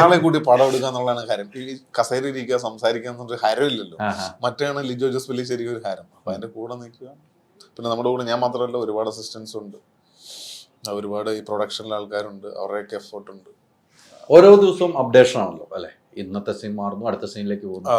ആളെ കൂട്ടി പടം എടുക്കുക എന്നുള്ളതാണ് കാര്യം. ഈ കസേരയിൽ ഇരിക്കുക സംസാരിക്കുക എന്നൊരു ഹരമില്ലല്ലോ. മറ്റാണ് ലിജോ ജോസ് പെല്ലിശ്ശേരിക്ക് ഒരു ഹരം. അപ്പൊ അതിന്റെ കൂടെ നിൽക്കുക. പിന്നെ നമ്മുടെ കൂടെ ഞാൻ മാത്രമല്ല, ഒരുപാട് അസിസ്റ്റൻസ് ഉണ്ട്, ഒരുപാട് ഈ പ്രൊഡക്ഷനിലെ ആൾക്കാരുണ്ട്, അവരുടെയൊക്കെ എഫേർട്ട് ഉണ്ട്. ഓരോ ദിവസവും അപ്ഡേഷൻ ആണല്ലോ അല്ലെ? ഇന്നത്തെ സീൻ മാറുന്നു, അടുത്ത സീനിലേക്ക് പോകുന്നു,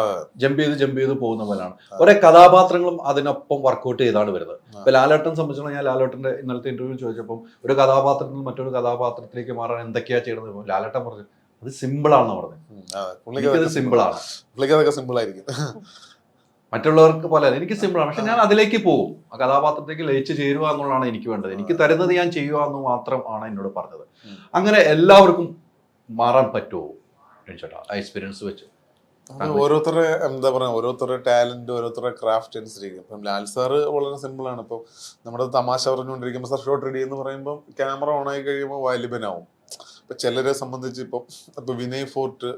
ജമ്പ് ചെയ്ത് പോകുന്ന പോലെയാണ്. ഒരേ കഥാപാത്രങ്ങളും അതിനൊപ്പം വർക്ക്ഔട്ട് ചെയ്താണ് വരുന്നത്. ഇപ്പൊ ലാലേട്ടൻ സംബന്ധിച്ചിടത്തോളം, ഞാൻ ലാലേട്ടന്റെ ഇന്നലത്തെ ഇന്റർവ്യൂ ചോദിച്ചപ്പോൾ ഒരു കഥാപാത്രത്തിൽ നിന്ന് മറ്റൊരു കഥാപാത്രത്തിലേക്ക് മാറാൻ എന്തൊക്കെയാ ചെയ്യണമെന്ന് ലാലേട്ടൻ പറഞ്ഞു, അത് സിമ്പിൾ ആണെന്ന് പറഞ്ഞത്. സിമ്പിൾ ആയിരിക്കും. മറ്റുള്ളവർക്ക് പോലെ എനിക്ക് സിമ്പിളാണ്, പക്ഷെ ഞാൻ അതിലേക്ക് പോകും, ആ കഥാപാത്രത്തിലേക്ക് ലയിച്ച് ചേരുക എന്നുള്ളതാണ് എനിക്ക് വേണ്ടത്. എനിക്ക് തരുന്നത് ഞാൻ ചെയ്യുക എന്ന് മാത്രമാണ് എന്നോട് പറഞ്ഞത്. അങ്ങനെ എല്ലാവർക്കും മാറാൻ പറ്റുമോ ചേട്ടാ എക്സ്പീരിയൻസ് വെച്ച്? ഓരോരുത്തരുടെ എന്താ പറയുക, ഓരോരുത്തരുടെ ടാലന്റ്, ഓരോരുത്തരുടെ ക്രാഫ്റ്റ് അനുസരിക്കും. ഇപ്പം ലാൽ സാറ് വളരെ സിമ്പിളാണ്. ഇപ്പം നമ്മുടെ തമാശ പറഞ്ഞുകൊണ്ടിരിക്കുമ്പോൾ സാർ ഷോട്ട് റെഡി എന്ന് പറയുമ്പോൾ ക്യാമറ ഓൺ ആയി കഴിയുമ്പോൾ വാലിബനാവും. ഇപ്പം ചിലരെ സംബന്ധിച്ച് ഇപ്പം വിനയ് ഫോർട്ട്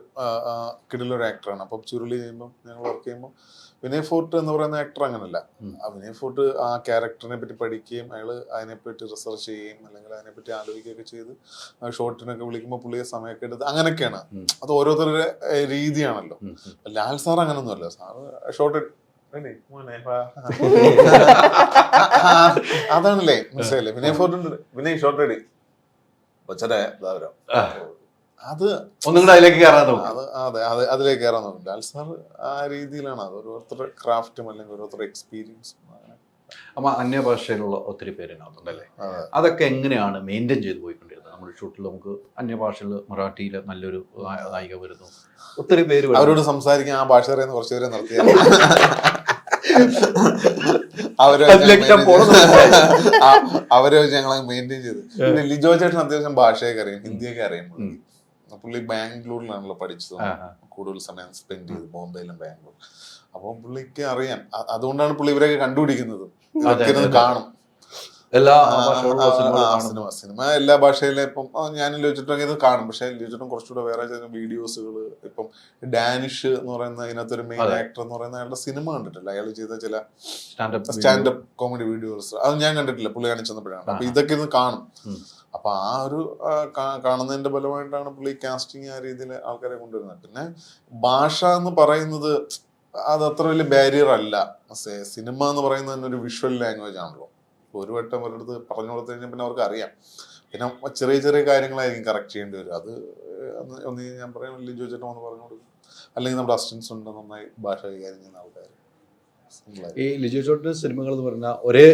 കിടിലൊരു ആക്ടറാണ്. അപ്പം ചുരുളി ചെയ്യുമ്പോൾ ഞങ്ങൾ വർക്ക് ചെയ്യുമ്പോൾ വിനയ് ഫോർട്ട് എന്ന് പറയുന്ന ആക്ടർ അങ്ങനല്ല. ആ വിനയ് ഫോർട്ട് ആ ക്യാരക്ടറിനെ പറ്റി പഠിക്കുകയും അയാൾ അതിനെപ്പറ്റി റിസർച്ച് ചെയ്യുകയും അല്ലെങ്കിൽ അതിനെപ്പറ്റി ആലോചിക്കുകയൊക്കെ ചെയ്ത് ആ ഷോട്ടിനൊക്കെ വിളിക്കുമ്പോൾ പുള്ളിയെ സമയമൊക്കെ എടുത്ത് അങ്ങനെയൊക്കെയാണ്. അത് ഓരോരുത്തരുടെ രീതിയാണല്ലോ. ലാൽ സാർ അങ്ങനൊന്നുമല്ല. സാറ് ഷോട്ട് അതാണല്ലേ, മനസ്സിലായില്ലേ? Vinay fort Vinay shot ready അത് ഒന്നും അതിലേക്ക് കയറാൻ നോക്കും. അതെ, അതിലേക്ക് കയറാൻ നോക്കും. ലാൽ സാർ ആ രീതിയിലാണ്. അത് ഓരോരുത്തരുടെ ക്രാഫ്റ്റും അല്ലെങ്കിൽ ഓരോരുത്തരുടെ എക്സ്പീരിയൻസും. അപ്പൊ അന്യഭാഷയിലുള്ള ഒത്തിരി പേരിനകത്തുണ്ടല്ലേ, അതൊക്കെ എങ്ങനെയാണ് മെയിൻറ്റെയിൻ ചെയ്ത് പോയിക്കൊണ്ടിരുന്നത്? നമ്മുടെ ഷൂട്ടിൽ നമുക്ക് അന്യഭാഷയിൽ മറാഠിയിൽ നല്ലൊരു നായിക വരുന്നു, ഒത്തിരി പേര് അവരോട് സംസാരിക്കാൻ ആ ഭാഷ അറിയുന്ന കുറച്ചുപേരെ നിർത്തിയാൽ അവരെ ഞങ്ങൾ മെയിൻറ്റെയിൻ ചെയ്ത്. പിന്നെ ലിജോ ചേട്ടൻ അത്യാവശ്യം ഭാഷയൊക്കെ അറിയാം, ഹിന്ദിയൊക്കെ അറിയാം. പുള്ളി ബാംഗ്ലൂരിലാണല്ലോ പഠിച്ചത്, കൂടുതൽ സമയം സ്പെൻഡ് ചെയ്ത് ബോംബെയിലും ബാംഗ്ലൂർ. അപ്പൊ പുള്ളിക്ക് അറിയാം. അതുകൊണ്ടാണ് പുള്ളി ഇവരെയൊക്കെ കണ്ടുപിടിക്കുന്നത്, കാണും എല്ലാ സിനിമ എല്ലാ ഭാഷയിലും. ഇപ്പം ഞാൻ ലിജോട്ടും ഇത് കാണും, പക്ഷെ ലിജോട്ടും കുറച്ചുകൂടെ വേറെ ചില വീഡിയോസുകൾ. ഇപ്പം ഡാനിഷ് എന്ന് പറയുന്ന ഇതിനകത്തൊരു മെയിൻ ആക്ടർ എന്ന് പറയുന്ന അയാളുടെ സിനിമ കണ്ടിട്ടില്ല. അയാൾ ചെയ്ത ചില സ്റ്റാൻഡപ്പ് കോമഡി വീഡിയോസ് അത് ഞാൻ കണ്ടിട്ടില്ല, പുള്ളി കാണിച്ചപ്പോഴാണ്. അപ്പൊ ഇതൊക്കെ ഇന്ന് കാണും. അപ്പൊ ആ ഒരു കാണുന്നതിന്റെ ഫലമായിട്ടാണ് പുള്ളി കാസ്റ്റിംഗ് ആ രീതിയിൽ ആൾക്കാരെ കൊണ്ടുവരുന്നത്. പിന്നെ ഭാഷ എന്ന് പറയുന്നത് അത് അത്ര വലിയ ബാരിയർ അല്ല. സിനിമ എന്ന് പറയുന്നത് തന്നെ ഒരു വിഷ്വൽ ലാംഗ്വേജ് ആണല്ലോ. ഒരു വട്ടം അവരടുത്ത് പറഞ്ഞു കൊടുത്തു കഴിഞ്ഞാൽ പിന്നെ അവർക്ക് അറിയാം. പിന്നെ ചെറിയ ചെറിയ കാര്യങ്ങളായിരിക്കും കറക്റ്റ് ചെയ്യേണ്ടി വരും. അത് ഒന്ന് ഞാൻ പറയാം, ലിജോ ചേട്ടൻ ഒന്ന് പറഞ്ഞു കൊടുക്കും, അല്ലെങ്കിൽ നമ്മുടെ അസിസ്റ്റൻസ് ഉണ്ട് നന്നായി ഭാഷ കൈകാര്യം ചെയ്യുന്ന ആൾക്കാർ. ഈ ലിജോ ചേട്ടൻ്റെ സിനിമകൾ എന്ന് പറഞ്ഞാൽ ഒരേ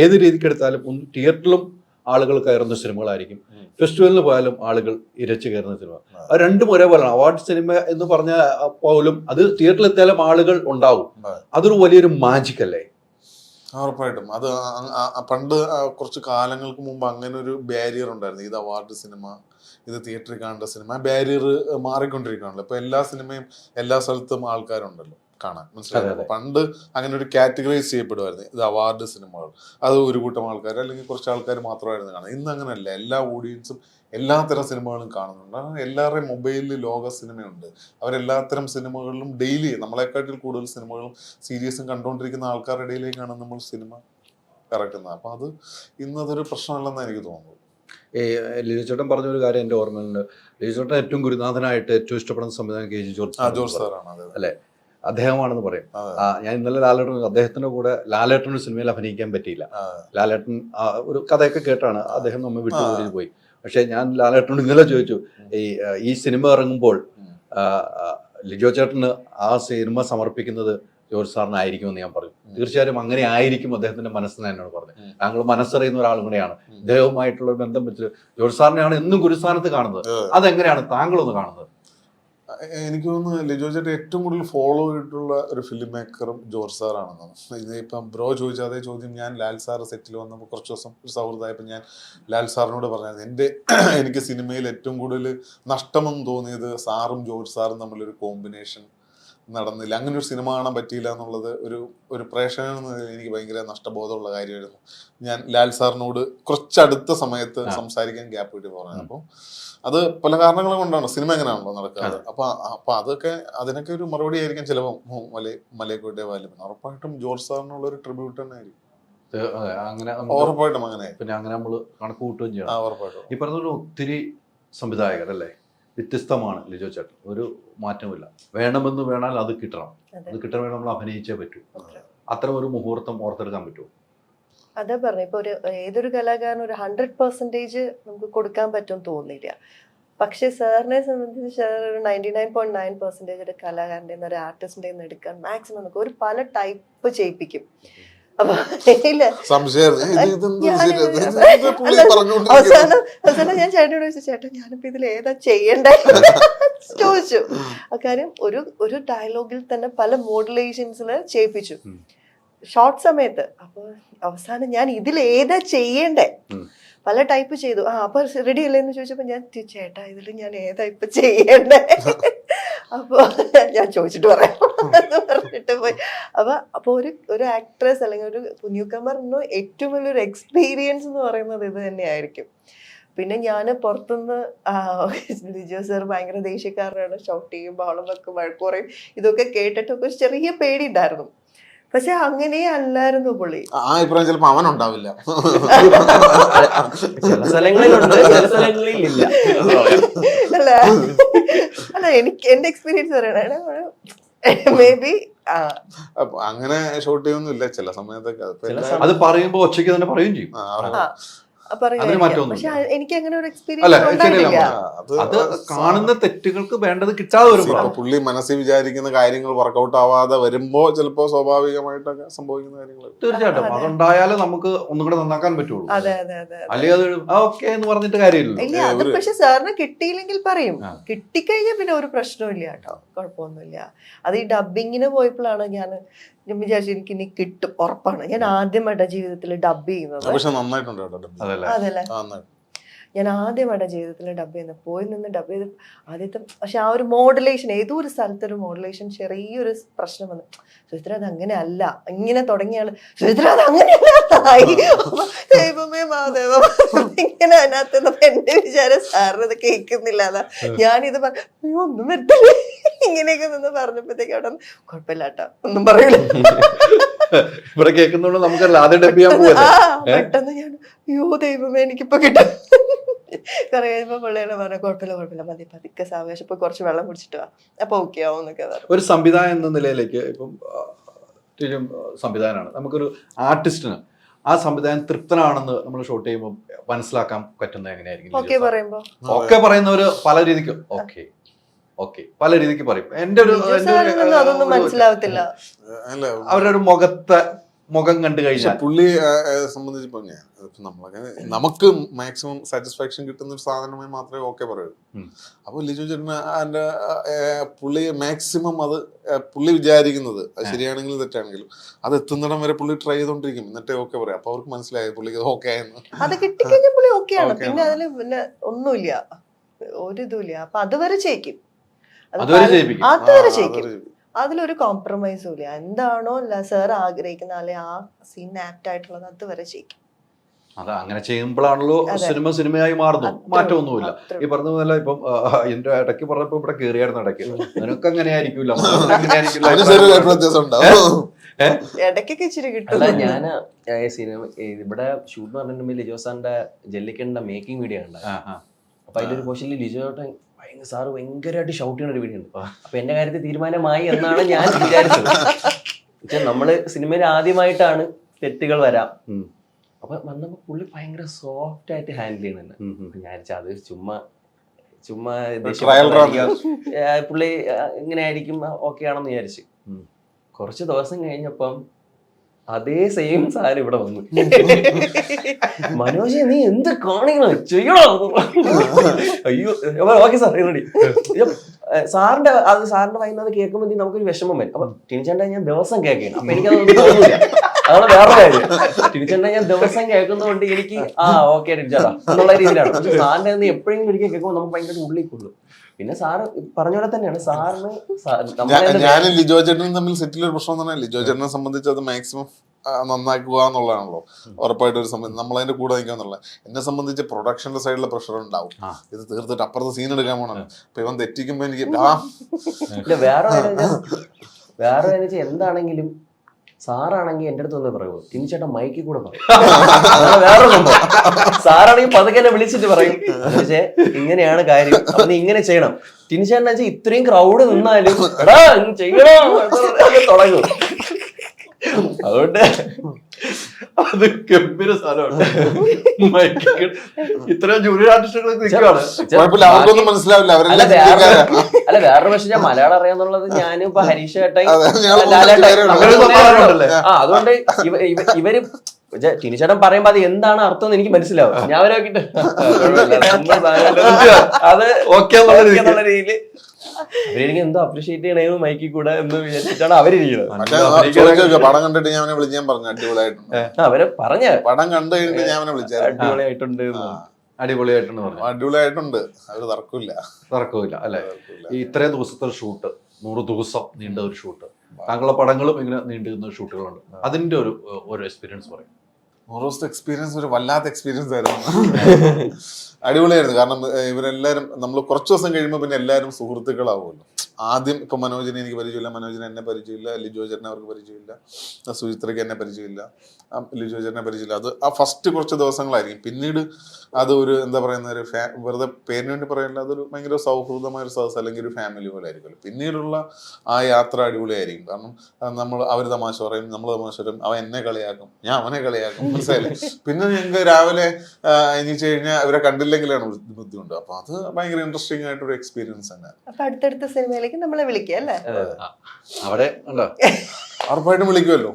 ഏത് രീതിക്ക് എടുത്താലും ഒന്ന് തിയേറ്ററിലും ആളുകൾ കയറുന്ന സിനിമകളായിരിക്കും, ഫെസ്റ്റിവലിന് പോയാലും ആളുകൾ ഇരച്ചു കയറുന്ന സിനിമ. അത് രണ്ടും ഒരേപോലെയാണ്. അവാർഡ് സിനിമ എന്ന് പറഞ്ഞ പോലും അത് തിയേറ്ററിൽ എത്തിയാലും ആളുകൾ ഉണ്ടാവും. അതൊരു വലിയൊരു മാജിക് അല്ലേ? ഉറപ്പായിട്ടും. അത് പണ്ട് കുറച്ച് കാലങ്ങൾക്ക് മുമ്പ് അങ്ങനെ ഒരു ബാരിയർ ഉണ്ടായിരുന്നു. ഇത് അവാർഡ് സിനിമ, ഇത് തിയേറ്ററിൽ കാണേണ്ട സിനിമ. ബാരിയർ മാറിക്കൊണ്ടിരിക്കുകയാണല്ലോ. ഇപ്പൊ എല്ലാ സിനിമയും എല്ലാ സ്ഥലത്തും ആൾക്കാരുണ്ടല്ലോ കാണാൻ, മനസ്സിലായോ? പണ്ട് അങ്ങനെ ഒരു കാറ്റഗറൈസ് ചെയ്യപ്പെടുമായിരുന്നു, ഇത് അവാർഡ് സിനിമകൾ, അത് ഒരു കൂട്ടം ആൾക്കാർ അല്ലെങ്കിൽ കുറച്ച് ആൾക്കാർ മാത്രമായിരുന്നു കാണുന്നത്. ഇന്ന് അങ്ങനെയല്ല, എല്ലാ ഓഡിയൻസും എല്ലാത്തരം സിനിമകളും കാണുന്നുണ്ട്. എല്ലാവരുടെയും മൊബൈലിൽ ലോക സിനിമയുണ്ട്. അവരെല്ലാത്തരം സിനിമകളിലും ഡെയിലി നമ്മളെക്കാട്ടിൽ കൂടുതൽ സിനിമകളും സീരീസും കണ്ടുകൊണ്ടിരിക്കുന്ന ആൾക്കാരുടെ ഇടയിലേക്കാണ് നമ്മൾ സിനിമ ഇറക്കുന്നത്. അപ്പൊ അത് ഇന്നതൊരു പ്രശ്നമല്ലെന്ന് എനിക്ക് തോന്നുന്നു. ലിജോ ചേട്ടൻ പറഞ്ഞൊരു കാര്യം എൻ്റെ ഓർമ്മയുണ്ട്. ലിജോ ചേട്ടൻ ഏറ്റവും ഗുരുനാഥനായിട്ട് ഏറ്റവും ഇഷ്ടപ്പെടുന്ന സംവിധാനം കെ ജി ജോർജ് സാറാണ് അല്ലേ? അദ്ദേഹമാണെന്ന് പറയും. ഞാൻ ഇന്നലെ അദ്ദേഹത്തിന്റെ കൂടെ ലാലേട്ടൻ ഒരു സിനിമയിൽ അഭിനയിക്കാൻ പറ്റിയില്ല. ലാലേട്ടൻ ഒരു കഥയൊക്കെ കേട്ടാണ് അദ്ദേഹം നമ്മെ വിട്ടുപോയി പോയി. പക്ഷെ ഞാൻ ലാലേട്ടനോട് ഇന്നലെ ചോദിച്ചു, ഈ സിനിമ ഇറങ്ങുമ്പോൾ ലിജോ ചേട്ടന് ആ സിനിമ സമർപ്പിക്കുന്നത് ജോർജ് സാറിനായിരിക്കുമെന്ന് ഞാൻ പറഞ്ഞു. തീർച്ചയായും അങ്ങനെ ആയിരിക്കും അദ്ദേഹത്തിന്റെ മനസ്സിന് എന്നോട് പറഞ്ഞു. താങ്കൾ മനസ്സറിയുന്ന ഒരാളും കൂടെയാണ്. ഇദ്ദേഹവുമായിട്ടുള്ള ബന്ധം വെച്ച് ജോർജ് സാറിനെയാണ് എന്നും ഗുരുസ്ഥാനത്ത് കാണുന്നത്. അതെങ്ങനെയാണ് താങ്കളൊന്ന് കാണുന്നത്? എനിക്ക് തോന്നുന്നു ലിജോ ചേട്ടൻ ഏറ്റവും കൂടുതൽ ഫോളോ ചെയ്തിട്ടുള്ള ഒരു ഫിലിം മേക്കറും ജോർജ് സാറാണെന്നാണ്. ഇതിപ്പം ബ്രോ ചോദിച്ച അതേ ചോദ്യം ഞാൻ ലാൽ സാറ് സെറ്റിൽ വന്നപ്പോൾ കുറച്ച് ദിവസം ഒരു സൗഹൃദമായപ്പോൾ ഞാൻ ലാൽ സാറിനോട് പറഞ്ഞത് എനിക്ക് സിനിമയിൽ ഏറ്റവും കൂടുതൽ നഷ്ടമെന്ന് തോന്നിയത് സാറും ജോർജ് സാറും തമ്മിലൊരു കോമ്പിനേഷൻ നടന്നില്ല, അങ്ങനെ ഒരു സിനിമ കാണാൻ പറ്റിയില്ല എന്നുള്ളത് ഒരു പ്രേക്ഷകൻ എന്ന നിലയിൽ എനിക്ക് ഭയങ്കര നഷ്ടബോധമുള്ള കാര്യമായിരുന്നു. ഞാൻ ലാൽ സാറിനോട് കുറച്ചടുത്ത സമയത്ത് സംസാരിക്കാൻ ഗ്യാപ്പ് കിട്ടി പറഞ്ഞത്. അപ്പോൾ അത് പല കാരണങ്ങൾ കൊണ്ടാണ്, സിനിമ എങ്ങനെയാണല്ലോ നടക്കാറ്. അപ്പൊ അതിനൊക്കെ ഒരു മറുപടി ആയിരിക്കും ചിലപ്പോൾ മലയക്കോട്ടെ വാലിബൻ. ഉറപ്പായിട്ടും ജോർജ് സാറിനുള്ള ഒരു ട്രിബ്യൂട്ട് തന്നെ ആയിരിക്കും. ഉറപ്പായിട്ടും അങ്ങനെ. പിന്നെ അങ്ങനെ നമ്മൾ കണക്ക് കൂട്ടുകയും ചെയ്യണം. ഉറപ്പായിട്ടും. ഈ പറഞ്ഞ ഒത്തിരി സംവിധായകരല്ലേ, വ്യത്യസ്തമാണ് ലിജോ ചേട്ടൻ. ഒരു മാറ്റമില്ല. വേണമെന്ന് വേണാൽ അത് കിട്ടണം. അത് കിട്ടണമെങ്കിൽ നമ്മൾ അഭിനയിച്ചേ പറ്റൂ. അത്തരം ഒരു മുഹൂർത്തം ഓർത്തെടുക്കാൻ പറ്റുമോ? അതാ പറഞ്ഞു, ഇപ്പൊ ഏതൊരു കലാകാരനും ഒരു 100% നമുക്ക് കൊടുക്കാൻ പറ്റും തോന്നില്ല. പക്ഷെ സാറിനെ സംബന്ധിച്ച് സാർ ഒരു 99.9% ഒരു കലാകാരൻ്റെ ഒരു ആർട്ടിസ്റ്റിന്റെ എടുക്കാൻ മാക്സിമം നമുക്ക് ഒരു പല ടൈപ്പ് ചെയ്യിപ്പിക്കും. അപ്പൊ അവസാനം ഞാൻ ചേട്ടനോട് ചോദിച്ചു, ചേട്ടാ ഞാനിപ്പോ ഇതിൽ ഏതാ ചെയ്യണ്ടേ ചോദിച്ചു. അക്കാര്യം ഒരു ഡയലോഗിൽ തന്നെ പല മോഡുലേഷൻസിൽ ചെയ്യിപ്പിച്ചു ഷോർട്ട് സമയത്ത്. അപ്പൊ അവസാനം ഞാൻ ഇതിൽ ഏതാ ചെയ്യണ്ടേ പല ടൈപ്പ് ചെയ്തു. അപ്പൊ റെഡി അല്ലേ എന്ന് ചോദിച്ചപ്പോ ഞാൻ ചേട്ടാ ഇതിൽ ഞാൻ ഏതാ ഇപ്പൊ ചെയ്യണ്ടേ അപ്പൊ ഞാൻ ചോദിച്ചിട്ട് പറയാം എന്ന് പറഞ്ഞിട്ട് പോയി. അപ്പൊ ഒരു ആക്ട്രസ് അല്ലെങ്കിൽ ഒരു ന്യൂ കമറിന് ഏറ്റവും വലിയൊരു എക്സ്പീരിയൻസ് എന്ന് പറയുന്നത് ഇത് തന്നെയായിരിക്കും. പിന്നെ ഞാൻ പുറത്തുനിന്ന് ലിജോ സാർ ഭയങ്കര ദേഷ്യക്കാരനാണ്, ഷൗട്ട് ചെയ്യും, ബഹളം വെക്കും, വഴക്ക് പറയും, ഇതൊക്കെ കേട്ടിട്ടൊക്കെ ഒരു ചെറിയ പേടി ഉണ്ടായിരുന്നു. പക്ഷെ അങ്ങനെ അല്ലായിരുന്നു പുള്ളി. ഇപ്രായം ചിലപ്പോ അവനുണ്ടാവില്ല, ചില സ്ഥലങ്ങളിലുണ്ട്, ചില സ്ഥലങ്ങളിൽ ഇല്ല. അല്ല എനിക്ക് എന്റെ എക്സ്പീരിയൻസ് പറയണ മേ ബി അങ്ങനെ ഷോട്ട് ചെയ്യൊന്നുമില്ല ചില സമയത്തൊക്കെ. അത് പറയുമ്പോ ഒച്ചയ്ക്ക് തന്നെ പറയുകയും ചെയ്യും. പക്ഷെ എനിക്ക് അങ്ങനെ ഒരു എക്സ്പീരിയൻസ് അത് കാണുന്ന തെറ്റുകൾക്ക് വേണ്ടത് കിട്ടാതെ വരുമ്പോൾ പുള്ളി മനസ്സിൽ വിചാരിക്കുന്ന കാര്യങ്ങൾ വർക്കൗട്ട് ആവാതെ വരുമ്പോ ചിലപ്പോ സ്വാഭാവികമായിട്ടൊക്കെ സംഭവിക്കുന്ന കാര്യങ്ങൾ തീർച്ചയായിട്ടും അതുണ്ടായാലേ നമുക്ക് ഒന്നും കൂടെ നന്നാക്കാൻ പറ്റുള്ളൂ. അല്ലെങ്കിൽ അത് ഓക്കെ എന്ന് പറഞ്ഞിട്ട് കാര്യമില്ല. അത് പക്ഷെ സാറിന് കിട്ടിയില്ലെങ്കിൽ പറയും, കിട്ടിക്കഴിഞ്ഞാൽ പിന്നെ ഒരു പ്രശ്നവും ഇല്ല കേട്ടോ, കുഴപ്പമൊന്നുമില്ല. അത് ഈ ഡബിങ്ങിന് പോയപ്പോഴാണ് ഞാൻ വിചാരിച്ചു എനിക്ക് ഇനി കിട്ടും ഉറപ്പാണ്. ഞാൻ ആദ്യമായിട്ടാ ജീവിതത്തിൽ ഡബ് ചെയ്യുന്നത്. അതല്ലേ, ഞാൻ ആദ്യമായിട്ടാ ജീവിതത്തിൽ ഡബ് ചെയ്യുന്നത്. പോയി നിന്ന് ഡബ് ചെയ്ത് ആദ്യത്തെ പക്ഷെ ആ ഒരു മോഡുലേഷൻ, ഏതോ ഒരു സ്ഥലത്ത് ഒരു മോഡുലേഷൻ ചെറിയൊരു പ്രശ്നം വന്നു. സുചിത്ര അത് അങ്ങനെ അല്ല, ഇങ്ങനെ തുടങ്ങിയാണ് സുചിത്ര അത് അങ്ങനെയല്ലായി, ദൈവമേ മാധവം ഇങ്ങനെ അതിനകത്ത് എന്റെ വിചാരം സാറിന് ഇത് കേൾക്കുന്നില്ല. അതാ ഞാനിത് ഒന്നും വരത്തില്ലേ ഇങ്ങനെയൊക്കെ നിന്ന് പറഞ്ഞപ്പോഴത്തേക്ക് അവിടെ കുഴപ്പമില്ല കേട്ടോ ഒന്നും പറയൂല. ഇവിടെ കേൾക്കുന്നോണ്ട് നമുക്ക് ആദ്യം ഡബ് ചെയ്യാൻ പോവല്ലേ. പെട്ടെന്ന് ഞാൻ അയ്യോ ദൈവമേ എനിക്കിപ്പോ കിട്ടും കുറെ കഴിയുമ്പോ പിള്ളേരെ പറഞ്ഞ കുഴപ്പമില്ല മതി പതുക്കെ സാവേശം ഇപ്പൊ കുറച്ച് വെള്ളം കുടിച്ചിട്ട് വാ അപ്പൊ ഓക്കെ ആവും എന്നൊക്കെ പറഞ്ഞു. ഒരു സംവിധായകൻ എന്ന നിലയിലേക്ക് ഇപ്പം സംവിധാനമാണ്, നമുക്കൊരു ആർട്ടിസ്റ്റിന് ആ സംവിധാനം തൃപ്തനാണെന്ന് നമ്മൾ ഷൂട്ട് ചെയ്യുമ്പോൾ മനസ്സിലാക്കാൻ പറ്റുന്നത് എങ്ങനെയായിരിക്കും? ഓക്കെ പറയുന്നവര് പല രീതിക്ക് ഓക്കെ പല രീതിക്ക് പറയും. എന്റെ ഒരു മനസ്സിലാവത്തില്ല, അവരുടെ ഒരു മുഖം കണ്ടു കഴിഞ്ഞാൽ പുള്ളിയെ സംബന്ധിച്ചിപ്പോ നമുക്ക് മാക്സിമം സാറ്റിസ്ഫാക്ഷൻ കിട്ടുന്ന ഒരു സാധനമായി മാത്രമേ ഓക്കെ പറയൂ. അപ്പൊ ലിജോ ചേട്ടന് അതിന്റെ പുള്ളി മാക്സിമം അത് പുള്ളി വിചാരിക്കുന്നത് അത് ശരിയാണെങ്കിലും തെറ്റാണെങ്കിലും അത് എത്തുന്നിടം വരെ പുള്ളി ട്രൈ ചെയ്തോണ്ടിരിക്കും, എന്നിട്ടേ ഓക്കെ പറയാം. അപ്പൊ അവർക്ക് മനസ്സിലായി പുള്ളിക്ക് ഓക്കെ ആയെന്ന്. അത് കിട്ടിക്കഴിഞ്ഞാൽ പുള്ളി ഓക്കെയാണ്, പിന്നെ അതില് പിന്നെ ഒന്നുമില്ല, ഒരിതുമില്ല. അപ്പൊ അതുവരെ ചെയ്യിക്കും, അതുവരെ ചെയ്യിക്കും. അതിലൊരു കോംപ്രമൈസും ഇല്ല. എന്താണോ സാർ ആഗ്രഹിക്കുന്ന അല്ലെ ആ സീൻ ആപ്റ്റ് ആയിട്ടുള്ളത് അതുവരെ ചെയ്യിക്കും. അതാ അങ്ങനെ ചെയ്യുമ്പോഴാണല്ലോ സിനിമയായി മാറുന്നു, മാറ്റമൊന്നുമില്ല. ഈ പറഞ്ഞ പോലെ ഇപ്പം എന്റെ ഇടയ്ക്ക് പറഞ്ഞപ്പോ ഇവിടെ കയറിയായിരുന്നു ഇടയ്ക്ക്, നിനക്ക് അങ്ങനെ ആയിരിക്കില്ല ഇടയ്ക്കൊക്കെ ഇച്ചിരി കിട്ടും. അല്ല ഞാൻ സിനിമ ഇവിടെ ഷൂട്ട് പറഞ്ഞിട്ടുണ്ടെങ്കിൽ ലിജോ സാറിന്റെ ജെല്ലിക്കണ്ട മേക്കിംഗ് വീഡിയോ ഉണ്ട്. അപ്പൊ അതിലൊരു പോർഷനിൽ ലിജോ സാറ് ഭയങ്കരമായിട്ട് ഷൗട്ട് ചെയ്യുന്ന ഒരു വീഡിയോ ഉണ്ട്. അപ്പൊ എന്റെ കാര്യത്തിൽ തീരുമാനമായി എന്നാണ് ഞാൻ വിചാരിച്ചത്. നമ്മള് സിനിമയിൽ ആദ്യമായിട്ടാണ് തെറ്റുകൾ വരാം. അപ്പൊ വന്നപ്പോ പുള്ളി ഭയങ്കര സോഫ്റ്റ് ആയിട്ട് ഹാൻഡിൽ ചെയ്യുന്നുണ്ട്. ഞാൻ അത് ചുമ്മാ പുള്ളി ഇങ്ങനെ ആയിരിക്കും ഓക്കെ ആണെന്ന് വിചാരിച്ചു. കുറച്ച് ദിവസം കഴിഞ്ഞപ്പം അതേ സെയിം സാധനം ഇവിടെ വന്നു. മനോജ് നീ എന്ത് കാണിക്കണം ചെയ്യണോ? അയ്യോ ഓക്കെ സാർ റെഡി. സാറിന്റെ വായിന്നത് കേൾക്കുമ്പോൾ നമുക്കൊരു വിഷമം വരും. അപ്പൊ ടിനിച്ചേട്ടാ ഞാൻ ദിവസം കേൾക്കണം, അപ്പൊ എനിക്കതൊന്നും തോന്നില്ല. അതാണ് വേറെ കാര്യം. ടിനിച്ചേട്ടാ ഞാൻ ദിവസം കേൾക്കുന്നതുകൊണ്ട് എനിക്ക് ഓക്കെ ടിനിച്ചേട്ടാ എന്നുള്ള രീതിയിലാണ്. പക്ഷെ സാറിന്റെ നിന്ന് എപ്പോഴെങ്കിലും ഒരിക്കൽ കേൾക്കുമ്പോൾ നമുക്ക് ഭയങ്കര ഉള്ളിൽ കൊള്ളും. പിന്നെ സാറ് പറഞ്ഞ പോലെ തന്നെയാണ് സാറിന് ഞാനും ലിജോ ചേട്ടനും തമ്മിൽ സെറ്റിൽ ഒരു പ്രശ്നം തന്നെ. ലിജോ ചേട്ടനെ സംബന്ധിച്ച് അത് മാക്സിമം നന്നാക്കുക എന്നുള്ളതാണല്ലോ ഉറപ്പായിട്ട് ഒരു സംബന്ധിച്ച് നമ്മളതിന്റെ കൂടെ നിൽക്കുക എന്നുള്ളത്. എന്നെ സംബന്ധിച്ച് പ്രൊഡക്ഷന്റെ സൈഡിലെ പ്രഷർ ഉണ്ടാവും. ഇത് തീർത്തിട്ട് അപ്പുറത്ത് സീൻ എടുക്കാൻ പോകണം. അപ്പൊ ഇവൻ തെറ്റിക്കുമ്പോ എനിക്ക് വേറെ എന്താണെങ്കിലും സാറാണെങ്കിൽ എന്റെ അടുത്ത് വന്ന് പറയുമോ ടിനിച്ചേട്ടൻ മൈക്കിൽ കൂടെ പറയും. വേറെ സംഭവം സാറാണെങ്കിൽ പതുക്കെ എന്നെ വിളിച്ചിട്ട് പറയും പക്ഷേ ഇങ്ങനെയാണ് കാര്യം, അപ്പൊ നീ ഇങ്ങനെ ചെയ്യണം. ടിനിച്ചേട്ടൻ വെച്ചാൽ ഇത്രയും ക്രൗഡ് നിന്നാലും എടാ ചെയ്യണോ തുടങ്ങും. അതുകൊണ്ട് അത് ഗംഭീര സാധനമാണ്. ഇത്രയും ജൂനിയർ ആർട്ടിസ്റ്റുകളൊക്കെ നിൽക്കുകയാണ്. അവർക്കൊന്നും മനസ്സിലാവില്ല. അല്ല വേറൊരു പക്ഷെ ഞാൻ മലയാളം അറിയാന്നുള്ളത് ഞാനും ഇപ്പൊ ഹരീഷ് ഏട്ടായി അതുകൊണ്ട് ഇവര് ടിനിച്ചേട്ടൻ പറയുമ്പോ അത് എന്താണ് അർത്ഥം എന്ന് എനിക്ക് മനസ്സിലാവും. ഞാൻ അവരെ നോക്കിട്ട് അത് ഓക്കെ എന്നുള്ള രീതിയില് അവരെനിക്ക് എന്തോ അപ്രീഷിയേറ്റ് ചെയ്യണേന്ന് മൈക്കിൽ കൂടെ എന്ന് വിചാരിച്ചിട്ടാണ് അവരിരിക്കുന്നത്. പടം കണ്ടിട്ട് ഞാൻ അവനെ വിളിച്ച് ഞാൻ പറഞ്ഞു അടിപൊളിയായിട്ടുണ്ട്. അവരെ പറഞ്ഞ പടം കണ്ടു കഴിഞ്ഞിട്ട് ഞാൻ അവനെ വിളിച്ചു അടിപൊളിയായിട്ടുണ്ട് അടിപൊളിയായിട്ടുണ്ട്. അവര് തർക്കമില്ല അല്ലെ? ഈ ഇത്രയും ദിവസത്തെ ഷൂട്ട് 100 ദിവസം നീണ്ട ഒരു ഷൂട്ട്, താങ്കളുടെ പടങ്ങളും ഇങ്ങനെ നീണ്ടുന്ന ഷൂട്ടുകളുണ്ട്. അതിന്റെ ഒരു എക്സ്പീരിയൻസ് പറയും. 100 ദിവസത്തെ എക്സ്പീരിയൻസ് ഒരു വല്ലാത്ത എക്സ്പീരിയൻസ് ആയിരുന്നു. അടിപൊളിയായിരുന്നു. കാരണം ഇവരെല്ലാരും നമ്മൾ കുറച്ച് ദിവസം കഴിയുമ്പോൾ പിന്നെ എല്ലാവരും സുഹൃത്തുക്കളാവുമല്ലോ. ആദ്യം ഇപ്പൊ മനോജിനെ എനിക്ക് പരിചയമില്ല, മനോജിനെ എന്നെ പരിചയമില്ല, ലിജോ ചേട്ടനെ അവർക്ക് പരിചയമില്ല, സുചിത്രയ്ക്ക് എന്നെ പരിചയമില്ല, ലിജോ ചേട്ടനെ പരിചയമില്ല. അത് ആ ഫസ്റ്റ് കുറച്ച് ദിവസങ്ങളായിരിക്കും. പിന്നീട് അത് ഒരു എന്താ പറയുന്ന ഒരു വെറുതെ പേരിന് വേണ്ടി പറയില്ല, അതൊരു ഭയങ്കര സൗഹൃദമായ ഒരു സദസ് അല്ലെങ്കിൽ ഒരു ഫാമിലി പോലെ ആയിരിക്കുമല്ലോ. പിന്നീടുള്ള ആ യാത്ര അടിപൊളിയായിരിക്കും. കാരണം അവർ തമാശ പറയും, നമ്മൾ തമാശ പറയും, അവൻ എന്നെ കളിയാക്കും, ഞാൻ അവനെ കളിയാക്കും, മനസ്സിലായില്ലേ? പിന്നെ ഞങ്ങൾക്ക് രാവിലെ എണീച്ച് കഴിഞ്ഞാൽ അവരെ കണ്ടില്ലെങ്കിലാണ് ബുദ്ധിമുട്ട്. അപ്പൊ അത് ഭയങ്കര ഇൻട്രസ്റ്റിംഗ് ആയിട്ടൊരു എക്സ്പീരിയൻസ് തന്നെ. അപ്പൊ അടുത്തടുത്ത സിനിമയിലേക്ക് നമ്മളെ വിളിക്കുക അല്ലേ? അവിടെ ഉണ്ടോ? ഉറപ്പായിട്ടും വിളിക്കുമല്ലോ.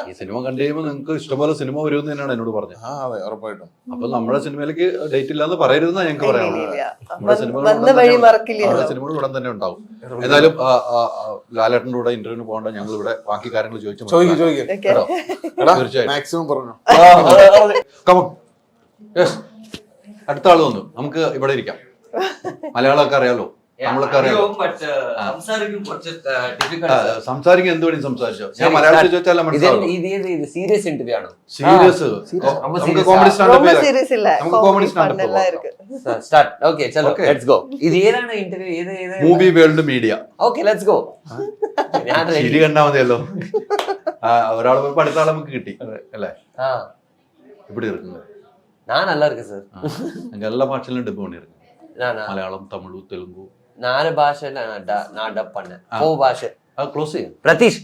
ഈ സിനിമ കണ്ടു കഴിയുമ്പോൾ നിങ്ങൾക്ക് ഇഷ്ടംപോലെ സിനിമ വരുമെന്ന് തന്നെയാണ് എന്നോട് പറഞ്ഞത്. അതെ ഉറപ്പായിട്ടും. അപ്പൊ നമ്മുടെ സിനിമയിലേക്ക് ഡേറ്റ് ഇല്ലാന്ന് പറയരുതെന്നാ ഞങ്ങൾക്ക് പറയാനുള്ളത്. നമ്മുടെ സിനിമകൾ ഉടൻ തന്നെ ഉണ്ടാവും. എന്തായാലും ലാലേട്ടൻ്റെ കൂടെ ഇന്റർവ്യൂവിന് പോകണ്ട, ഞങ്ങൾ ഇവിടെ ബാക്കി കാര്യങ്ങൾ മാക്സിമം പറഞ്ഞു. അടുത്ത ആള് വന്നു. നമുക്ക് ഇവിടെ ഇരിക്കാം. മലയാളമൊക്കെ അറിയാലോ, നമ്മളൊക്കെ അറിയാലോ. സംസാരിക്കാൻ എന്ത് വേണമെങ്കിലും സംസാരിച്ചോ. ഞാൻ മലയാളത്തിൽ ചോദിച്ചാലും സീരിയസ് ഇന്റർവ്യൂ ആണോ? സീരിയസ് നമുക്ക് കോമഡി സ്റ്റാർട്ട്. ഓക്കേ ചലോ ലെറ്റ്സ് ഗോ. ഇത് ഏതാണ് interview? Movie world media. Okay let's go. ഞാൻ ശരി കണ്ടാ മതിയല്ലോ. ഒരാൾ പോയി അടുത്ത ആളെ നമുക്ക് കിട്ടി അല്ലേ? இப்படி இருக்குங்க. நான் நல்லா இருக்கேன் சார். அங்க எல்லா பாஷையிலும் டப் பண்ணிருக்கேன். மலையாளம், தமிழ், தெலுங்கு 4 பாஷையில நான் டப் பண்ணேன். 4 பாஷை. Close. Pratheesh,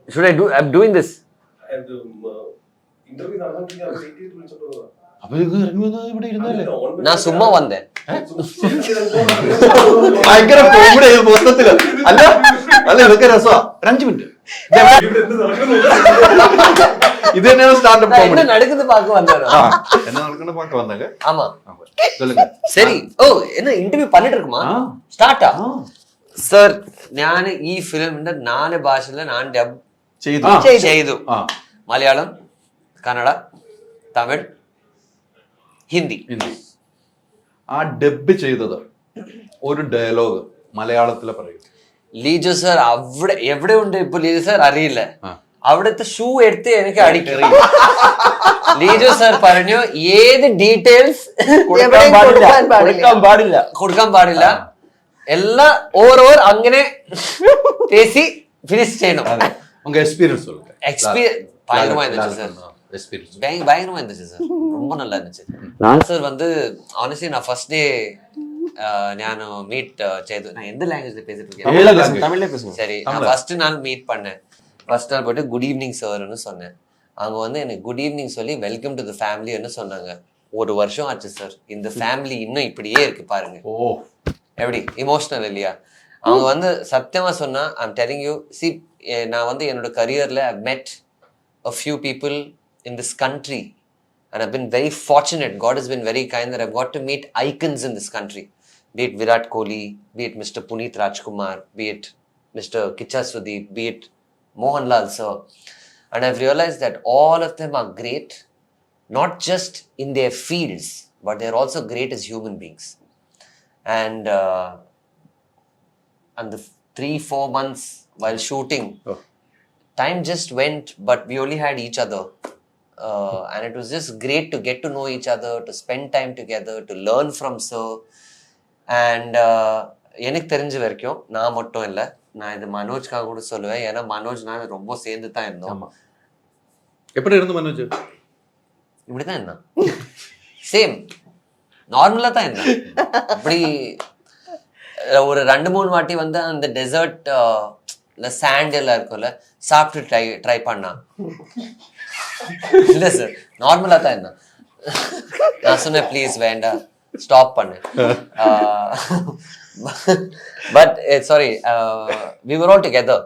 should I do? I'm doing this. Interview നടന്നിട്ട് വിളിച്ചോളൂ. അപ്പൊ ഇവിടെ ഇരുന്നല്ലേ? ഞാൻ സുമ്മാ വന്നേ. ഭയങ്കര കോമഡി മൊത്തത്തില്. അല്ല അല്ല ഇതൊക്കെ രസമാ. 5 മിനിറ്റ് இது என்ன ஸ்டார்ட் அப் என்ன நடக்குது பாக்க வந்தாரு. என்ன நடக்குன்னு பாக்க வந்தாங்க. ஆமா சொல்லுங்க. சரி. ஓ என்ன ഇന്റർവ്യൂ பண்ணிட்டு இருக்குமா? ஸ்டார்ட்டா? സർ ഞാൻ ഈ ഫിലിമിന്റെ 4 ഭാഷയില് ഞാൻ ഡബ് ചെയ്തു. മലയാളം, കന്നഡ, തമിഴ്, ഹിന്ദി. ആ ഡബ് ചെയ്തത് ഒരു ഡയലോഗ് മലയാളത്തിലെ പറയും. ലിജോ സർ അവിടെ എവിടെ ഉണ്ട് ഇപ്പൊ? ലിജോ സർ അറിയില്ല. അവിടുത്തെ ഷൂ എടുത്ത് എനിക്ക് അടിക്കറി. ലിജോ സർ പറഞ്ഞു ഏത് ഡീറ്റെയിൽസ് കൊടുക്കാൻ പാടില്ല, എല്ലാം ഓവർ അങ്ങനെ പേശി ഫിനിഷ് ചെയ്യണം. பயங்கரமா இருந்துச்சு சார். பயங்கரமா இருந்துச்சு சார். ரொம்ப நல்லா இருந்துச்சு சார். வந்து ஆனஸ்ட்லி நான் ஃபர்ஸ்ட் டே ഞാൻ മീറ്റ് ചെയ്തു. ഞാൻ എന്ത് ലാംഗ്വേജിൽ പേசிட்டு இருக்கேன்? சரி, நான் ஃபர்ஸ்ட் நாள் மீட் பண்ணேன். ஃபர்ஸ்ட் நாள் போயிட்டு குட் ஈவினிங் சார்னு சொன்னேன். அவங்க வந்து எனக்கு குட் ஈவினிங் சொல்லி வெல்கம் டு தி ஃபேமிலின்னு சொன்னாங்க. 1 வருஷம் ஆச்சு சார். இந்த ஃபேமிலி இன்னும் இப்படியே இருக்கு பாருங்க. எப்படி இமோஷனல் இல்லையா? அவங்க வந்து சத்தியமா சொன்னா ஐம் டெல்லிங் யூ, சி நான் வந்து என்னோட கரியரில் I've met a few people in this country and I've been very fortunate. God has been very kind that I've got to meet icons in this country. Be it Virat Kohli, be it Mr. Puneet Rajkumar, be it Mr. Kicha Sudeep, be it Mohanlal sir. And I've realized that all of them are great, not just in their fields, but they're also great as human beings. And the 3-4 months while shooting, time just went, but we only had each other. And it was just great to get to know each other, to spend time together, to learn from sir. And எனக்கு தெரிஞ்ச வரைக்கும் நான் மட்டும் இல்லை, நான் இது மனோஜ்காக கூட சொல்லுவேன். ஏன்னா மனோஜ் நான் ரொம்ப சேர்ந்து தான் இருந்தோம். எப்படி இருந்து மனோஜ்? இப்படிதான் இருந்தான், சேம் நார்மலா தான் இருந்தான். அப்படி ஒரு 2-3 வாட்டி வந்து அந்த டெசர்ட் இந்த சாண்ட் எல்லாம் இருக்கும்ல, சாப்பிட்டு ட்ரை பண்ணான். இல்லை சார், நார்மலா தான் இருந்தான். நான் சொன்னேன் ப்ளீஸ் வேண்டாம், ஸ்டாப் பண்ணு. But sorry, we were all together.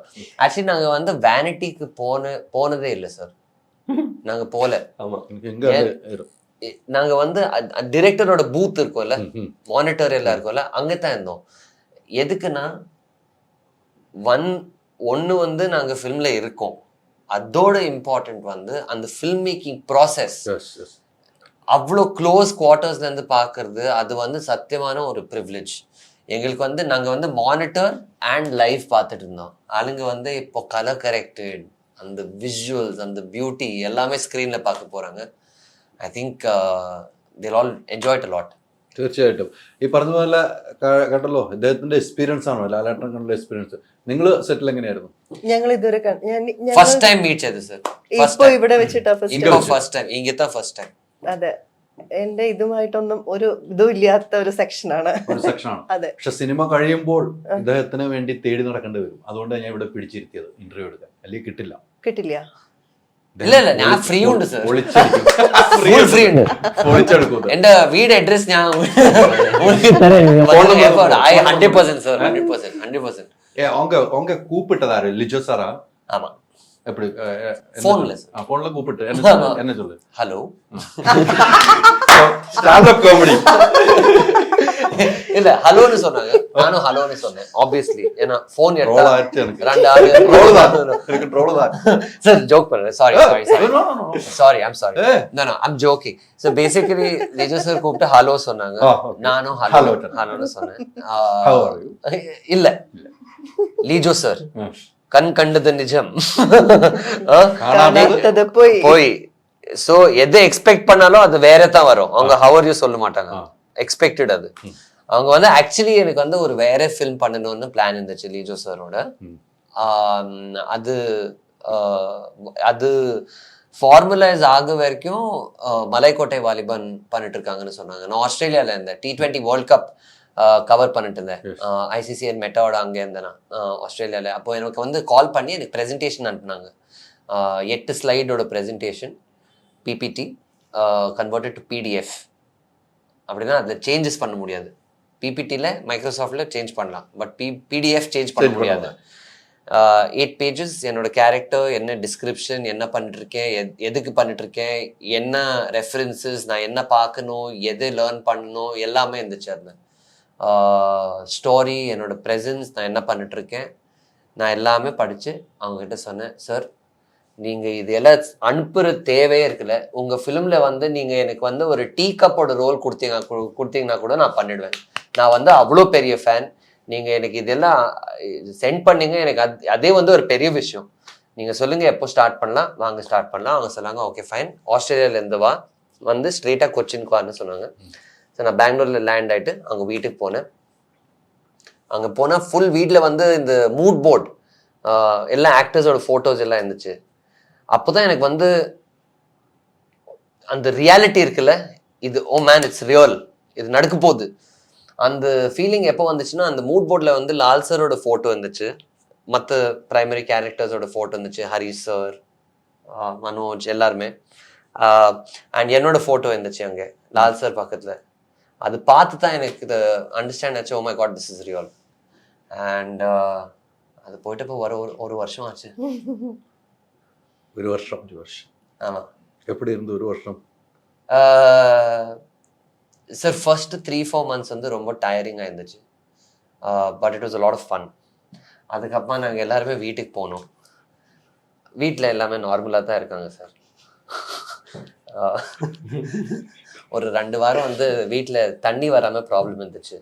Actually நாங்க வந்து வேனிட்டிக்கு போனதே இல்லை சார். நாங்க போல. நாங்க வந்து டிரெக்டரோட பூத் இருக்கும்ல, மானிட்டர் எல்லாம் இருக்கும்ல, அங்கதான் இருந்தோம். எதுக்குன்னா ஒன்னு வந்து நாங்க ஃபிலிம்ல இருக்கோம், அதோட இம்பார்ட்டன்ட் வந்து அந்த ஃபில்ம் மேக்கிங் ப்ராசஸ். அவ்வளோ க்ளோஸ் குவார்ட்டர்ஸ்ல இருந்து பாக்குறது, அது வந்து சத்தியமான ஒரு ப்ரிவிலேஜ் எங்களுக்கு. வந்து நாங்க வந்து மானிட்டர் அண்ட் லைவ் பார்த்துட்டு இருந்தோம். ஆளுங்க வந்து இப்போ கலர் கரெக்டட், அந்த விஷுவல்ஸ், அந்த பியூட்டி எல்லாமே ஸ்க்ரீன்ல பார்க்க പോறாங்க. I think they all enjoyed a lot. തീർച്ചയായിട്ടും ഈ പറഞ്ഞ പോലെ കേട്ടല്ലോ, ഇദ്ദേഹത്തിന്റെ എക്സ്പീരിയൻസ് ആണോ ലാലേട്ടനുള്ള എക്സ്പീരിയൻസ്. നിങ്ങൾ സെറ്റിൽ എങ്ങനെയായിരുന്നു? ഞങ്ങൾ ഇതുവരെ ഫസ്റ്റ് ടൈം മീറ്റ് ചെയ്തു സർ. ഇപ്പൊ ഇവിടെ വെച്ചിട്ടാ ഫസ്റ്റ് ടൈം, ഇങ്ങനത്തെ ഫസ്റ്റ് ടൈം. അതെ, എന്റെ ഇതുമായിട്ടൊന്നും ഒരു ഇതും ഇല്ലാത്ത ഒരു സെക്ഷനാണ്. അതെ. പക്ഷെ സിനിമ കഴിയുമ്പോൾ ഇദ്ദേഹത്തിന് വേണ്ടി തേടി നടക്കേണ്ടി വരും. അതുകൊണ്ട് ഞാൻ ഇവിടെ പിടിച്ചിരുത്തിയത് ഇന്റർവ്യൂ എടുക്കാൻ, അല്ലെങ്കിൽ കിട്ടില്ല. ഇല്ല ഞാൻ ഫ്രീ ഉണ്ട് സർ, ഫ്രീ ഉണ്ട്. എന്റെ വീട് അഡ്രസ് ഞാൻ 100% സർ, 100%. அவங்க கூப்பிட்டதாரு லிஜோ சாரா? ஆமா. எப்படி போன்ல போன்ல கூப்பிட்டு என்ன சொல்லு? Hello stand up comedy. இல்ல ஹலோன்னு சொன்னாங்க, நானும் ஹலோன்னு சொன்னேன் ஆப்வியஸ்லி. ஏன்னா போன் எடுத்தா சார் ஜோக் பண்றேன். Sorry I'm joking. So basically Lijo sir கூப்பிட்டு ஹலோ சொன்னாங்க, நானும் ஹலோன்னு சொன்னேன். இல்ல லிஜோ சார் கண் கண்டது நிஜம், போய். சோ எதை எக்ஸ்பெக்ட் பண்ணாலும் அது வேற தான் வரும். அவங்க ஹவர் யூ சொல்ல மாட்டாங்க, எக்ஸ்பெக்டட். அது அவங்க வந்து ஆக்சுவலி எனக்கு வந்து ஒரு வேற ஃபிலிம் பண்ணணும்னு பிளான் இருந்துச்சு லிஜோ சாரோட. அது ஃபார்முலைஸ் ஆக வரைக்கும் மலைக்கோட்டை வாலிபன் பண்ணிட்டு இருக்காங்கன்னு சொன்னாங்க. நான் ஆஸ்திரேலியால இருந்தேன், T20 வேர்ல்ட் கப் கவர் பண்ணிட்டு இருந்தேன். ICCN மெட்டாவோட அங்கே இருந்தேன் நான் ஆஸ்திரேலியாவில். அப்போ எனக்கு வந்து கால் பண்ணி எனக்கு ப்ரெசன்டேஷன் அனுப்புனாங்க. 8 ஸ்லைடோட presentation, PPT converted to PDF. அப்படின்னா அதில் சேஞ்சஸ் பண்ண முடியாது. PPTயில் மைக்ரோசாஃப்டில் சேஞ்ச் பண்ணலாம், பட் PDF சேஞ்ச் பண்ண முடியாது. 8 பேஜஸ் என்னோட கேரக்டர், என்ன டிஸ்கிரிப்ஷன், என்ன பண்ணிட்டுருக்கேன், எதுக்கு பண்ணிட்டுருக்கேன், என்ன ரெஃபரன்சஸ், நான் என்ன பார்க்கணும், எது லேர்ன் பண்ணணும், எல்லாமே இருந்துச்சு. அதில் ஸ்டோரி, என்னோட ப்ரெசன்ஸ், நான் என்ன பண்ணிட்டுருக்கேன், நான் எல்லாமே படித்து அவங்ககிட்ட சொன்னேன். சார் நீங்கள் இது எல்லாம் அனுப்புகிற தேவையே இருக்குல்ல, உங்கள் ஃபிலிமில் வந்து நீங்கள் எனக்கு வந்து ஒரு டீ கப்போட ரோல் கொடுத்தீங்கன்னா கூட நான் பண்ணிடுவேன். நான் வந்து அவ்வளோ பெரிய ஃபேன். நீங்கள் எனக்கு இதெல்லாம் சென்ட் பண்ணீங்க, எனக்கு அதே வந்து ஒரு பெரிய விஷயம். நீங்கள் சொல்லுங்கள் எப்போ ஸ்டார்ட் பண்ணலாம், வாங்க ஸ்டார்ட் பண்ணலாம். அவங்க சொன்னாங்க ஓகே ஃபைன், ஆஸ்திரேலியாவிலேருந்து வந்து ஸ்ட்ரெயிட்டாக கொச்சினுக்கு வான்னு சொன்னாங்க. ஸோ நான் பெங்களூரில் லேண்ட் ஆகிட்டு அங்கே வீட்டுக்கு போனேன். அங்கே போனால் ஃபுல் வீட்டில் வந்து இந்த மூட் போர்ட், எல்லா ஆக்டர்ஸோட ஃபோட்டோஸ் எல்லாம் இருந்துச்சு. அப்போ தான் எனக்கு வந்து அந்த ரியாலிட்டி இருக்குல்ல, இது ஓ மேன் இட்ஸ் ரியல், இது நடக்க போகுது. அந்த ஃபீலிங் எப்போ வந்துச்சுன்னா, அந்த மூட் போர்டில் வந்து லால் சரோட ஃபோட்டோ இருந்துச்சு, மற்ற ப்ரைமரி கேரக்டர்ஸோட ஃபோட்டோ இருந்துச்சு, ஹரிஷ் சார், மனோஜ் எல்லாருமே. அண்ட் என்னோட ஃபோட்டோ இருந்துச்சு அங்கே லால் சார் பக்கத்தில். அது பார்த்து தான் எனக்கு இதை அண்டர்ஸ்டாண்ட் ஆச்சு, oh my God this is real. And அது போயிட்டு இப்போ ஒரு வருஷம் ஆச்சு. ഒരു വർഷം ஆமா എപ്പടി ഇരുന്നു ഒരു വർഷം? சார் ஃபர்ஸ்ட் 3-4 மந்த்ஸ் வந்து ரொம்ப டயரிங்காக இருந்துச்சு. But it was a lot of fun. அதுக்கப்புறம் நாங்கள் எல்லாருமே வீட்டுக்கு போனோம். வீட்டில் எல்லாமே நார்மலாக தான் இருக்காங்க சார். ஒரு 2 வாரம் வந்து வீட்டில் தண்ணி வராமல் ப்ராப்ளம் இருந்துச்சு.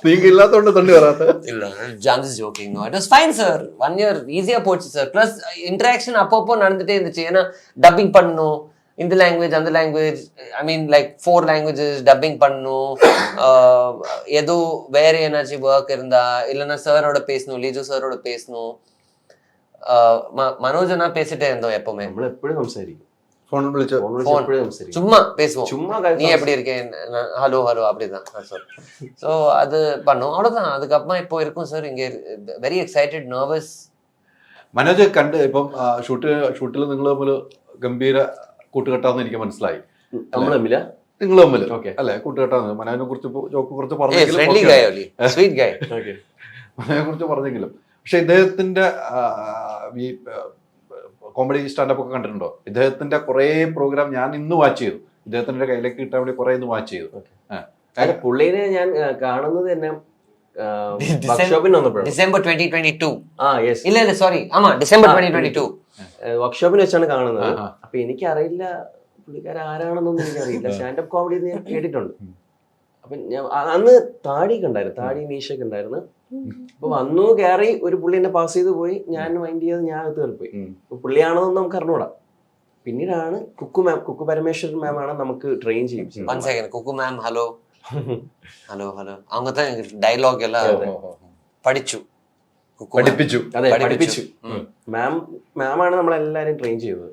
നീങ്ക ഇല്ലാത്തോണ്ട് തണ്ണി വരാത്ത? இல்லை ஜாம் is joking. It was fine sir. 1 year ஈஸியாக போச்சு சார். ப்ளஸ் இன்ட்ராக்ஷன் அப்பப்போ நடந்துகிட்டே இருந்துச்சு. ஏன்னா டப்பிங் பண்ணணும், இந்த லாங்குவேஜ் அந்த லாங்குவேஜ், ஐ மீன் லைக் 4 லாங்குவேஜஸ் டப்பிங் பண்ணணும். ஏதோ வேற ஏதாச்சும் ஒர்க் இருந்தா இல்லைன்னா சாரோட பேசணும், லிஜோ சாரோட பேசணும். மனோஜனா பேசிட்டே இருந்தோம் எப்பவுமே. നമ്മൾ എപ്പോഴും സംസാരിക്കും, ഫോൺ വിളിച്ച് എപ്പോഴും സംസാരിക്കും, சும்மா பேசுவோம். ചുമ്മാ நீ எப்படி இருக்கேன், ஹலோ ஹலோ அப்படிதான் சார். ஸோ அது பண்ணோம், அவ்வளோதான். அதுக்கப்புறமா இப்போ இருக்கும் சார் இங்கே வெரி எக்ஸைட்டட், நர்வஸ். മനോജ് കണ്ട് ഇപ്പം ഷൂട്ടിൽ നിങ്ങൾ തമ്മിൽ ഗംഭീര കൂട്ടുകെട്ടാന്ന് എനിക്ക് മനസ്സിലായി. നമ്മൾ തമ്മില നിങ്ങൾ തമ്മിൽ Okay. അല്ലെ കൂട്ടുകെട്ടാന്ന്. മനോജിനെ കുറിച്ച് ജോക്ക് കുറച്ച് ഫ്രണ്ട്ലി ഗായ് ഓൺലി, സ്വീറ്റ് ഗായ്. മനോജിനെ കുറിച്ച് പറഞ്ഞെങ്കിലും പക്ഷെ ഇദ്ദേഹത്തിന്റെ ഈ കോമഡി സ്റ്റാൻഡപ്പ് ഒക്കെ കണ്ടിട്ടുണ്ടോ? ഇദ്ദേഹത്തിന്റെ കുറെ പ്രോഗ്രാം ഞാൻ ഇന്ന് വാച്ച് ചെയ്തു. ഇദ്ദേഹത്തിന്റെ കയ്യിലേക്ക് കിട്ടാൻ വേണ്ടി കുറെ ഇന്ന് വാച്ച് ചെയ്തു. പുള്ളിനെ ഞാൻ കാണുന്നത് തന്നെ വർക്ക്ഷോപ്പിന് വന്നപ്പോഴാണ്. ഡിസംബർ 2022. യെസ്, இல்ல இல்ல சாரி, ஆமா டிசம்பர் 2022 വർക്ക്ഷോപ്പിന് വെച്ചാണ് കാണുന്നത്. അപ്പൊ എനിക്കറിയില്ല പുള്ളിക്കാരൻ ആരാണെന്നൊന്നും എനിക്കറിയില്ല. സ്റ്റാൻഡപ്പ് കോമഡി ഞാൻ കേട്ടിട്ടുണ്ട്. അപ്പൊ ഞാൻ അന്ന് താടിയൊക്കെ ഉണ്ടായിരുന്നു, താടി മീശയൊക്കെ ഉണ്ടായിരുന്നു. അപ്പൊ വന്നു കയറി ഒരു പുള്ളി എന്നെ പാസ് ചെയ്ത് പോയി. ഞാൻ മൈൻഡ് ചെയ്ത് ഞാൻ അകത്ത് കയറി പോയി. അപ്പൊ പുള്ളിയാണെന്ന് നമുക്ക് അറിഞ്ഞൂടാ. പിന്നീടാണ് കുക്കു പരമേശ്വരൻ മാം ആണ് നമുക്ക് ട്രെയിൻ ചെയ്യിപ്പിച്ചത്. 1 second, Kukku ma'am hello hello hello அவங்க தான் எனக்கு டயலாக் எல்லாம் പഠിച്ചു. പഠിപ്പിച്ചു. അതെ, പഠിപ്പിച്ചു. മാമാണ് നമ്മളെല്ലാരും ട്രെയിൻ ചെയ്തത്.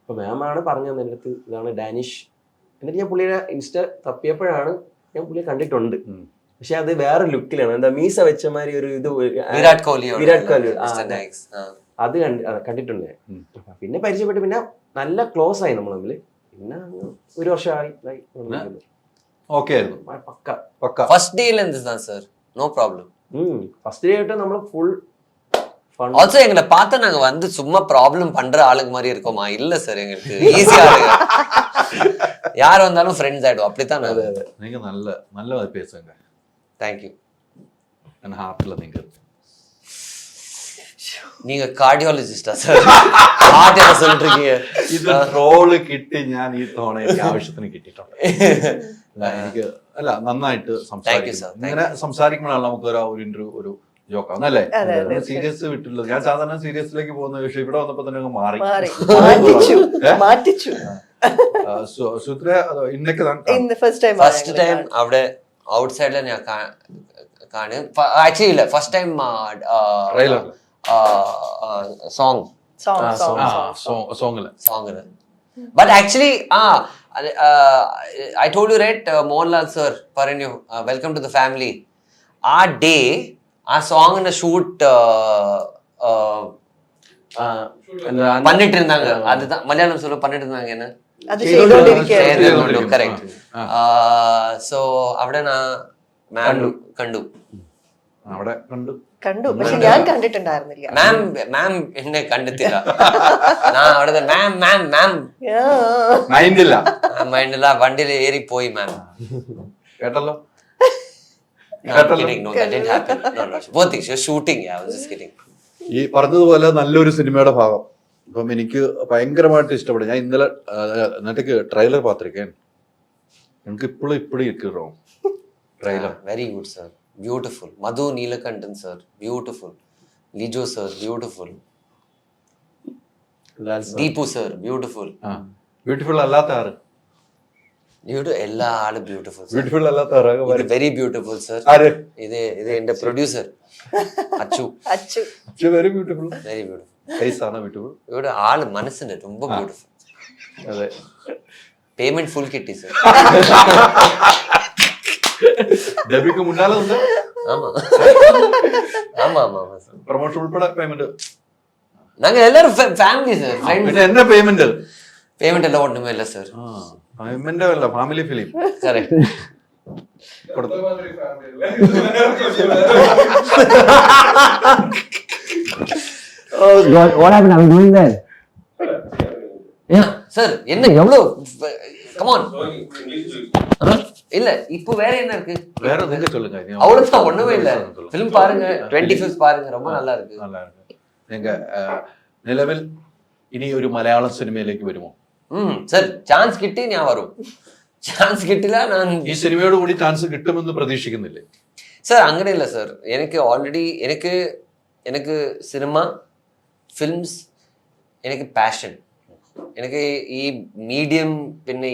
അപ്പൊ മാമാണ് പറഞ്ഞു തന്നെ എൻ്റെ അടുത്ത് ഇതാണ് ഡാനിഷ്. എന്നിട്ട് ഞാൻ പുള്ളിയുടെ ഇൻസ്റ്റ തപ്പിയപ്പോഴാണ് ഞാൻ പുള്ളിയെ കണ്ടിട്ടുണ്ട്. പക്ഷെ അത് വേറെ ലുക്കിലാണ്, എന്താ മീസ വെച്ചമാതിരി ഒരു ഇത്, വിരാട് കോഹ്ലി അത് കണ്ടിട്ടുണ്ട് ഞാൻ. പിന്നെ പരിചയപ്പെട്ട് പിന്നെ നല്ല ക്ലോസ് ആയി നമ്മൾ തമ്മില്. പിന്നെ 1 വർഷമായി. ഓക്കെ ആയിരുന്നു, പക്ക. ഫസ്റ്റ് ഡേയിൽ എന്താണ് sir? No problem. First day ആയിട്ട് നമ്മൾ ഫുൾ ഫൺ. ஆல்சோ எங்களை பார்த்து நாங்க வந்து சும்மா ப்ராப்ளம் பண்ற ஆளுங்க மாதிரி இருக்கோமா? இல்ல சார், எங்களுக்கு ஈஸியா இருக்கு. யார் வந்தாலும் ஃப்ரெண்ட்ஸ் ஆயிடும், அப்படித்தான். நீங்க நல்ல பேசுங்க. தேங்க்யூ. என் ஹார்ட்ல நீங்க கார்டியாலஜிஸ்டா சார்? ஹார்ட் என்ன சொல்றீங்க? ഇത് ട്രോള് കിട്ടി ഞാൻ ഈ തവണ എനിക്ക് ആവശ്യത്തിന് കിട്ടിയിട്ടുണ്ട്. എനിക്ക് അല്ല നന്നായിട്ട് സംസാരിക്കും. ഇങ്ങനെ സംസാരിക്കുമ്പോഴാണ് നമുക്ക് ഒരു ഇന്റർവ്യൂ ഒരു ജോക്കാണ് അല്ലേ? സീരിയസ് വിട്ടുള്ളത്. ഞാൻ സാധാരണ സീരിയസിലേക്ക് പോകുന്ന വിഷയം ഇവിടെ വന്നപ്പോ തന്നെ മാറി. സുത്ര ഇന്നൊക്കെ ഫസ്റ്റ് ടൈം അവിടെ ഔട്ട് സൈഡില് ഞാൻ കാണും. ആക്ച്വലി ഇല്ല, ഫസ്റ്റ് ടൈം സോങ്ങില്. But actually, I told you right, Mohanlal sir, Paranyu, welcome to the family. Our day, our song in the shoot பண்ணிட்டு இருந்தாங்க. அதுதான் மலையாளம் சொல்ல பண்ணிட்டு இருந்தாங்க. என்ன കറക്റ്റ്. സോ അവിടെ മാം കണ്ടു. അവിടെ കണ്ടു, പക്ഷെ ഞാൻ കണ്ടിട്ടുണ്ടായിരുന്നില്ല. മാം എന്നെ കണ്ടെത്തില്ല. ഞാൻ അവിടെ മാം മൈൻഡില്ല, വണ്ടിയിൽ ഏറി പോയി മാം. കേട്ടല്ലോ. ഈ പറഞ്ഞതുപോലെ നല്ലൊരു സിനിമയുടെ ഭാഗം ഇപ്പം എനിക്ക് ഭയങ്കരമായിട്ട് ഇഷ്ടപ്പെടും. ഞാൻ ഇന്നലെ എന്നിട്ടേക്ക് ട്രെയിലർ പാത്തിരിക്കാൻ എനിക്ക് ഇപ്പോഴും ഇരിக்கிறோம் trailer. Very good sir, beautiful. Madhu Neelakantan sir beautiful. Lijo sir beautiful. Deepu sir beautiful. Beautiful അല്ലാത്ത ആറ്? എല്ലാ ആളും ബ്യൂട്ടിഫുൾ. ബ്യൂട്ടിഫുൾ അല്ലാത്ത ആറ് വെരി ബ്യൂട്ടിഫുൾ സർ. ഇത് എന്റെ producer Achu. Very beautiful. Very beautiful. ഇവിടെ ആള് മനസ്സിന്റെ ரொம்ப ബ്യൂട്ടിഫുൾ. അതെ, പേയ്മെന്റ് ഫുൾ കിട്ടി സർ. ഡെബ്യൂക്ക് മുന്നാലെ പ്രൊമോഷൻ ഉൾപ്പെടെ പേയ്മെന്റ് நாங்க எல்லாரும் ஃபேமிலி சார், ஃப்ரெண்ட்ஸ். என்ன பேமெண்ட்? பேமெண்ட் எல்லாம் ஒண்ணுமே இல்ல சார். பேமெண்ட் இல்ல, ஃபேமிலி ஃபிலிம். கரெக்ட். കൊടുത്തു. சார் என்ன எவ்வளவு கமான் இல்ல இப்போ வேற என்ன இருக்கு வேற எதுக்கு சொல்லுங்க. அவ்வளவுதான் ஒண்ணுமே இல்ல. film பாருங்க 25th பாருங்க ரொம்ப நல்லா இருக்கு. நல்லா இருக்கு. நீங்க നിലവിൽ ഇനി ഒരു മലയാളം സിനിമയിലേക്ക് വരുമോ? സർ ചാൻസ് കിട്ടി ഞാൻ വരും. ചാൻസ് കിട്ടില്ല ഞാൻ ഈ സിനിമയോട് കൂടി ചാൻസ് കിട്ടുമെന്ന് പ്രതീക്ഷിക്കുന്നില്ലേ? സർ അങ്ങനെയില്ല സർ. എനിക്ക് ഓൾറെഡി എനിക്ക് സിനിമ ഫിലിംസ് എനിക്ക് പാഷൻ. എനിക്ക് ഈ മീഡിയം പിന്നെ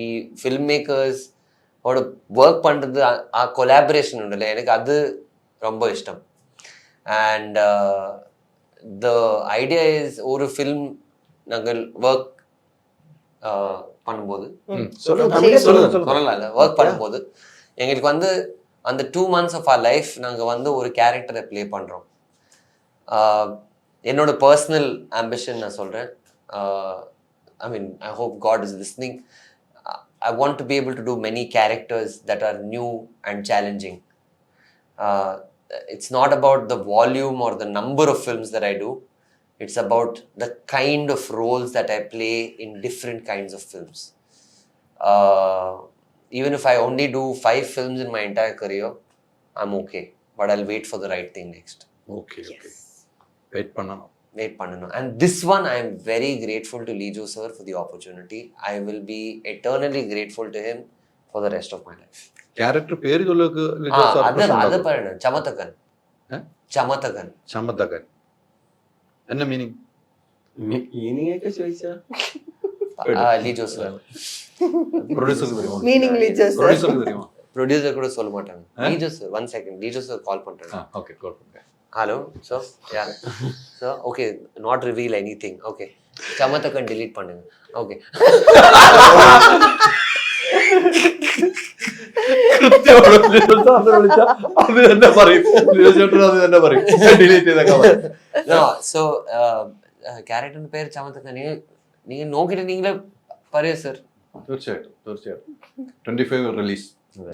ഈ ഫിലിം മേക്കേഴ്സ് ഓട് വർക്ക് പண்றது ആ കൊലാബറേഷൻ ഉണ്ടല്ലേ എനിക്ക് അത് ரொம்ப ഇഷ്ടം. ആൻഡ് the idea is ஒரு film நாங்கள் ஒர்க் பண்ணும்போது சொல்லல ஒர்க் பண்ணும்போது எங்களுக்கு வந்து அந்த 2 months of our life நாங்க வந்து ஒரு கேரக்டரை ப்ளே பண்றோம். என்னோட பர்சனல் ஆம்பிஷன் நான் சொல்றேன். I mean I hope God is listening. I want to be able to do many characters that are new and challenging. It's not about the volume or the number of films that I do. It's about the kind of roles that I play in different kinds of films. Even if I only do 5 films in my entire career, I'm okay. But I'll wait for the right thing next. Okay, okay. Wait பண்ணனும். And this one, I am very grateful to Lijo sir for the opportunity. I will be eternally grateful to him for the rest of my life. Character പേര് ചൊല്ലുക. അത് പറയണം. ചമത്തകൻ. என்ன meaning? മീനിങ്ങൊക്കെ ചോദിച്ചാ Lijo sir ப்ரொடியூசருக்கு தெரியுமா? Meaning Lijo sir. ப்ரொடியூசருக்கு தெரியுமா? ப்ரொடியூசர் கூட சொல்ல மாட்டாங்க. Lijo sir 1 second. Lijo sir call பண்றாங்க. ஓகே, கால் பண்ணுங்க. Hello sir. Yeah sir. Okay, not reveal anything. Okay, சமத்தகன் delete பண்ணுங்க. ஓகே. അത് തന്നെ പറയും. അത് തന്നെ പറയും. ഡിലീറ്റ് ചെയ്തേക്കാം. സോ ക്യാരക്ടറിന്റെ പേര് ചമത്തകൻ. நீங்க നോക്കിട്ട് நீங்களே പറയൂ சார். തീർച്ചയായിട്ടും 25 റിലീസ്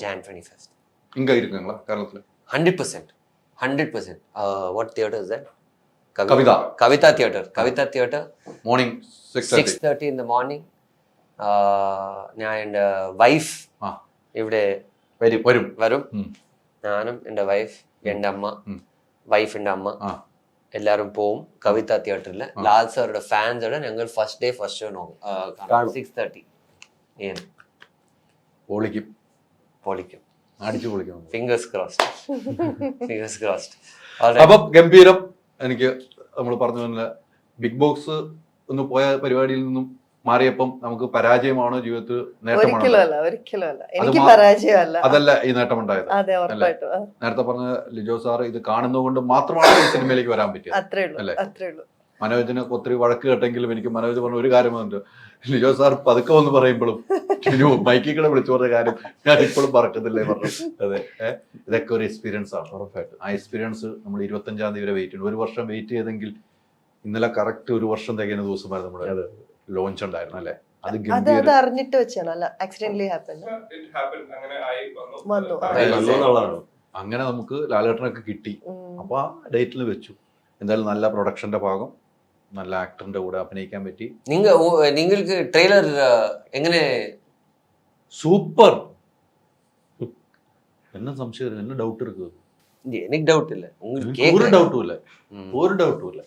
Jan 21st. இங்க இருக்குங்களா கேரளத்துல? 100%. What theater is that? Kavita theater. Morning 6:30 in the morning. ഞാൻ എൻ്റെ വൈഫ് ഇവിടെ വരും. ഞാനും എൻ്റെ വൈഫ്, എൻ്റെ അമ്മ, വൈഫിൻ്റെ അമ്മ എല്ലാവരും പോവും കവിത തിയേറ്ററിൽ. ലാൽ സാറുടെ ഫാൻസോടെ ഞങ്ങൾ ഫസ്റ്റ് ഡേ ഫസ്റ്റ് ഷോ നോക്കും. 6:30 AM. പൊളിക്കും. അടിച്ചു പൊളിക്കും. Fingers crossed. അപ്പം ഗംഭീരം. എനിക്ക് നമ്മൾ പറഞ്ഞ പോലെ ബിഗ് ബോക്സ് ഒന്ന് പോയ പരിപാടിയിൽ നിന്നും മാറിയപ്പം നമുക്ക് പരാജയമാണോ ജീവിതത്തിൽ ഒരിക്കലും അല്ല. എനിക്ക് പരാജയമല്ല. അതല്ല ഈ നേട്ടമുണ്ടായത്. അതെ, ഉറപ്പായിട്ടും. നേരത്തെ പറഞ്ഞ ലിജോ സാർ ഇത് കാണുന്നതുകൊണ്ട് മാത്രമാണ് ഈ സിനിമയിലേക്ക് വരാൻ പറ്റിയത്. അത്രേ ഉള്ളൂ. മനോജിന് ഒത്തിരി വഴക്ക് കേട്ടെങ്കിലും എനിക്ക് മനോജ് പറഞ്ഞ ഒരു കാര്യമുണ്ട്. ലിജോ സാർ പതുക്കെ വന്ന് പറയുമ്പോഴും മൈക്കിൽ കൂടെ വിളിച്ചു പറഞ്ഞ കാര്യം ഞാൻ ഇപ്പോഴും പറക്കത്തില്ലേ പറഞ്ഞു. അതെ, ഇതൊക്കെ ഒരു എക്സ്പീരിയൻസ് ആണ്. ഉറപ്പായിട്ട് ആ എക്സ്പീരിയൻസ് നമ്മൾ 25-ാം തീയതി വരെ വെയിറ്റ് ചെയ്തു. 1 വർഷം വെയിറ്റ് ചെയ്തെങ്കിൽ ഇന്നലെ കറക്റ്റ് 1 വർഷം തികയുന്ന ദിവസമായിരുന്നു നമ്മുടെ ലോഞ്ച് ഉണ്ടായിരുന്നു അല്ലേ? അത് അറിഞ്ഞിട്ട് വെച്ചാണ്. അല്ല, ആക്സിഡന്റലി വന്നു. അങ്ങനെ നമുക്ക് ലാലേട്ടനൊക്കെ കിട്ടി. അപ്പൊ ആ ഡേറ്റിൽ വെച്ചു. എന്തായാലും നല്ല പ്രൊഡക്ഷന്റെ ഭാഗം, നല്ല ആക്ടറിന്റെ കൂടെ അഭിനയിക്കാൻ പറ്റി. നിങ്ങൾക്ക് ട്രെയിലർ എങ്ങനെ? സൂപ്പർ. என்ன സംശയം? என்ன ഡൗട്ട് இருக்கு? எனக்கு டவுட் இல்ல. உங்களுக்கு ஒரு டவுட்டும் இல்ல.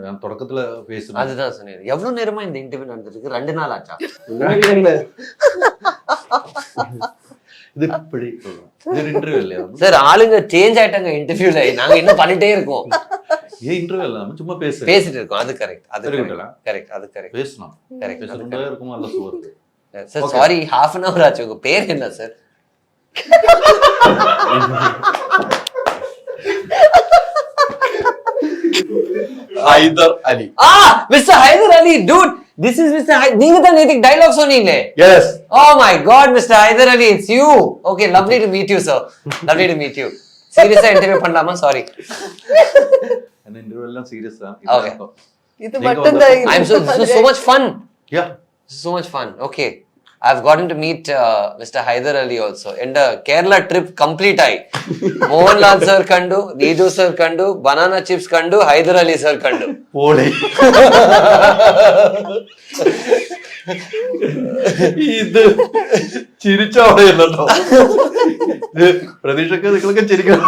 நான் தொடக்கத்துல பேசுறேன். அதுதான் சொன்னேன். எவ்வளவு நேரமா இந்த இன்டர்வியூ நடந்துருக்கு? 2 நாள் ஆச்சா? இது இப்படி இது இன்டர்வியூ இல்லையா சார்? ஆளுங்க சேஞ்ச் ஆயிட்டாங்க இன்டர்வியூல. நாங்க இன்னும் பண்ணிட்டே இருக்கோம். ஏன் இன்டர்வியூ இல்ல, நம்ம சும்மா பேசிட்டு இருக்கோம். அது கரெக்ட். அது கரெக்ட். பேசணும். பேசிட்டே இருக்கும். நல்ல சுவர். Sir sorry, half an hour ஆச்சு. உங்க பேர் என்ன sir? Hyder Ali. Mr. Hyder Ali, dude. This is Mr. Hyder. நீங்க தான் நேத்து டயலாக் சொன்னீங்களே. Yes. Oh my God, Mr. Hyder Ali, it's you. Okay, lovely to meet you, sir. Lovely to meet you. Seriously interview பண்ணலாமா? Sorry. அந்த interview எல்லாம் சீரியஸா. Okay. இது மட்டும் தான். This is so much fun. Yeah. So much fun. Okay. I've gotten to meet Mr. Hyder Ali also. And Kerala trip complete ആയി. Mohanlal sir കണ്ടു, Neethu sir കണ്ടു, banana chips കണ്ടു, ഹൈദർ അലി sir കണ്ടു. പോളി ഇത് ചിരിച്ചവിടെയല്ലോ. ഇത് പ്രതീക്ഷക്ക് നിങ്ങളൊക്കെ ചിരിക്കാൻ.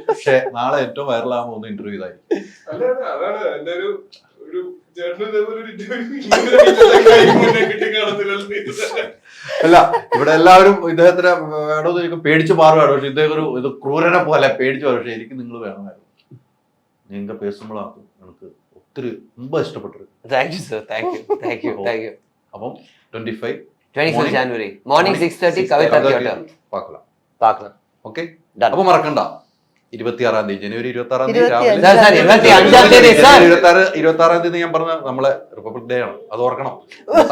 പക്ഷെ നാളെ ഏറ്റവും വൈറലാകാൻ പോകുന്ന ഇന്റർവ്യൂ ഇതായിരിക്കും. അതാണ് എന്റെ ഒരു ചേട്ടന് ഇതേപോലെ ഒരു interview കിട്ടി കാണത്തില്ലല്ലോ. അല്ല, ഇവിടെ എല്ലാവരും ഇദ്ദേഹത്തിന് വേണമെന്ന് എനിക്ക് പേടിച്ച് മാറുകയാണ്. പക്ഷെ ഇദ്ദേഹം ഇത് ക്രൂരനെ പോലെ പേടിച്ചു മാറും. പക്ഷെ എനിക്ക് നിങ്ങൾ വേണമായിരുന്നു. നിങ്ങൾ പേഴ്സണലാക്കും എനിക്ക് ഒത്തിരി മുമ്പ് ഇഷ്ടപ്പെട്ടത്. Thank you sir. Thank you. അപ്പം 25 January morning 6:30 കവിത തിയേറ്റർ പാക്കലാം. ഓക്കെ, അപ്പൊ മറക്കണ്ട 26-ാം തീയതി ജനുവരി 26-ാം തീയതി രാവിലെ 26-ാം തീയതി ഞാൻ പറഞ്ഞ നമ്മളെ റിപ്പബ്ലിക് ഡേ ആണ്, അത് ഓർക്കണം.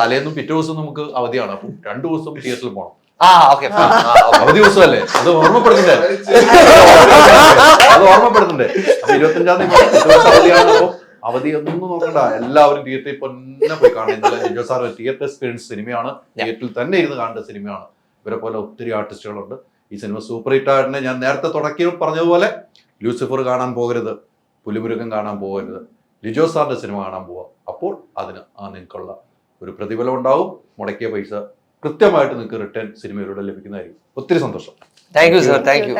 തലേന്നും പിറ്റേ ദിവസം നമുക്ക് അവധിയാണ്. അപ്പം 2 ദിവസം തിയേറ്ററിൽ പോകണം. അവധി ദിവസമല്ലേ, അത് ഓർമ്മപ്പെടുന്നുണ്ടേ. അപ്പൊ 25-ാം തീയതി അവധിയാണ്. അപ്പൊ അവധി ഒന്നും നോക്കണ്ട, എല്ലാവരും തിയേറ്ററിൽ പൊന്നെ പോയി കാണും. ഇന്നലെ ലിജോ സാർ തിയേറ്റർ എക്സ്പീരിയൻസ് സിനിമയാണ്, തിയേറ്ററിൽ തന്നെ ഇരുന്ന് കാണേണ്ട സിനിമയാണ്. ഇവരെ പോലെ ഒത്തിരി ആർട്ടിസ്റ്റുകളുണ്ട്. ഈ സിനിമ സൂപ്പർ ഹിറ്റ് ആയിട്ട് ഞാൻ നേരത്തെ തുടക്കി പറഞ്ഞതുപോലെ ലൂസിഫർ കാണാൻ പോകരുത്, പുലിമുരുകൻ കാണാൻ പോകരുത്, ലിജോ സാറിന്റെ സിനിമ കാണാൻ പോവുക. അപ്പോൾ അതിന് നിങ്ങൾക്കുള്ള ഒരു പ്രതിഫലം ഉണ്ടാവും. മുടക്കിയ പൈസ കൃത്യമായിട്ട് നിങ്ങൾക്ക് റിട്ടേൺ സിനിമയിലൂടെ ലഭിക്കുന്നതായിരിക്കും. ഒത്തിരി സന്തോഷം. Thank you sir. Thank you.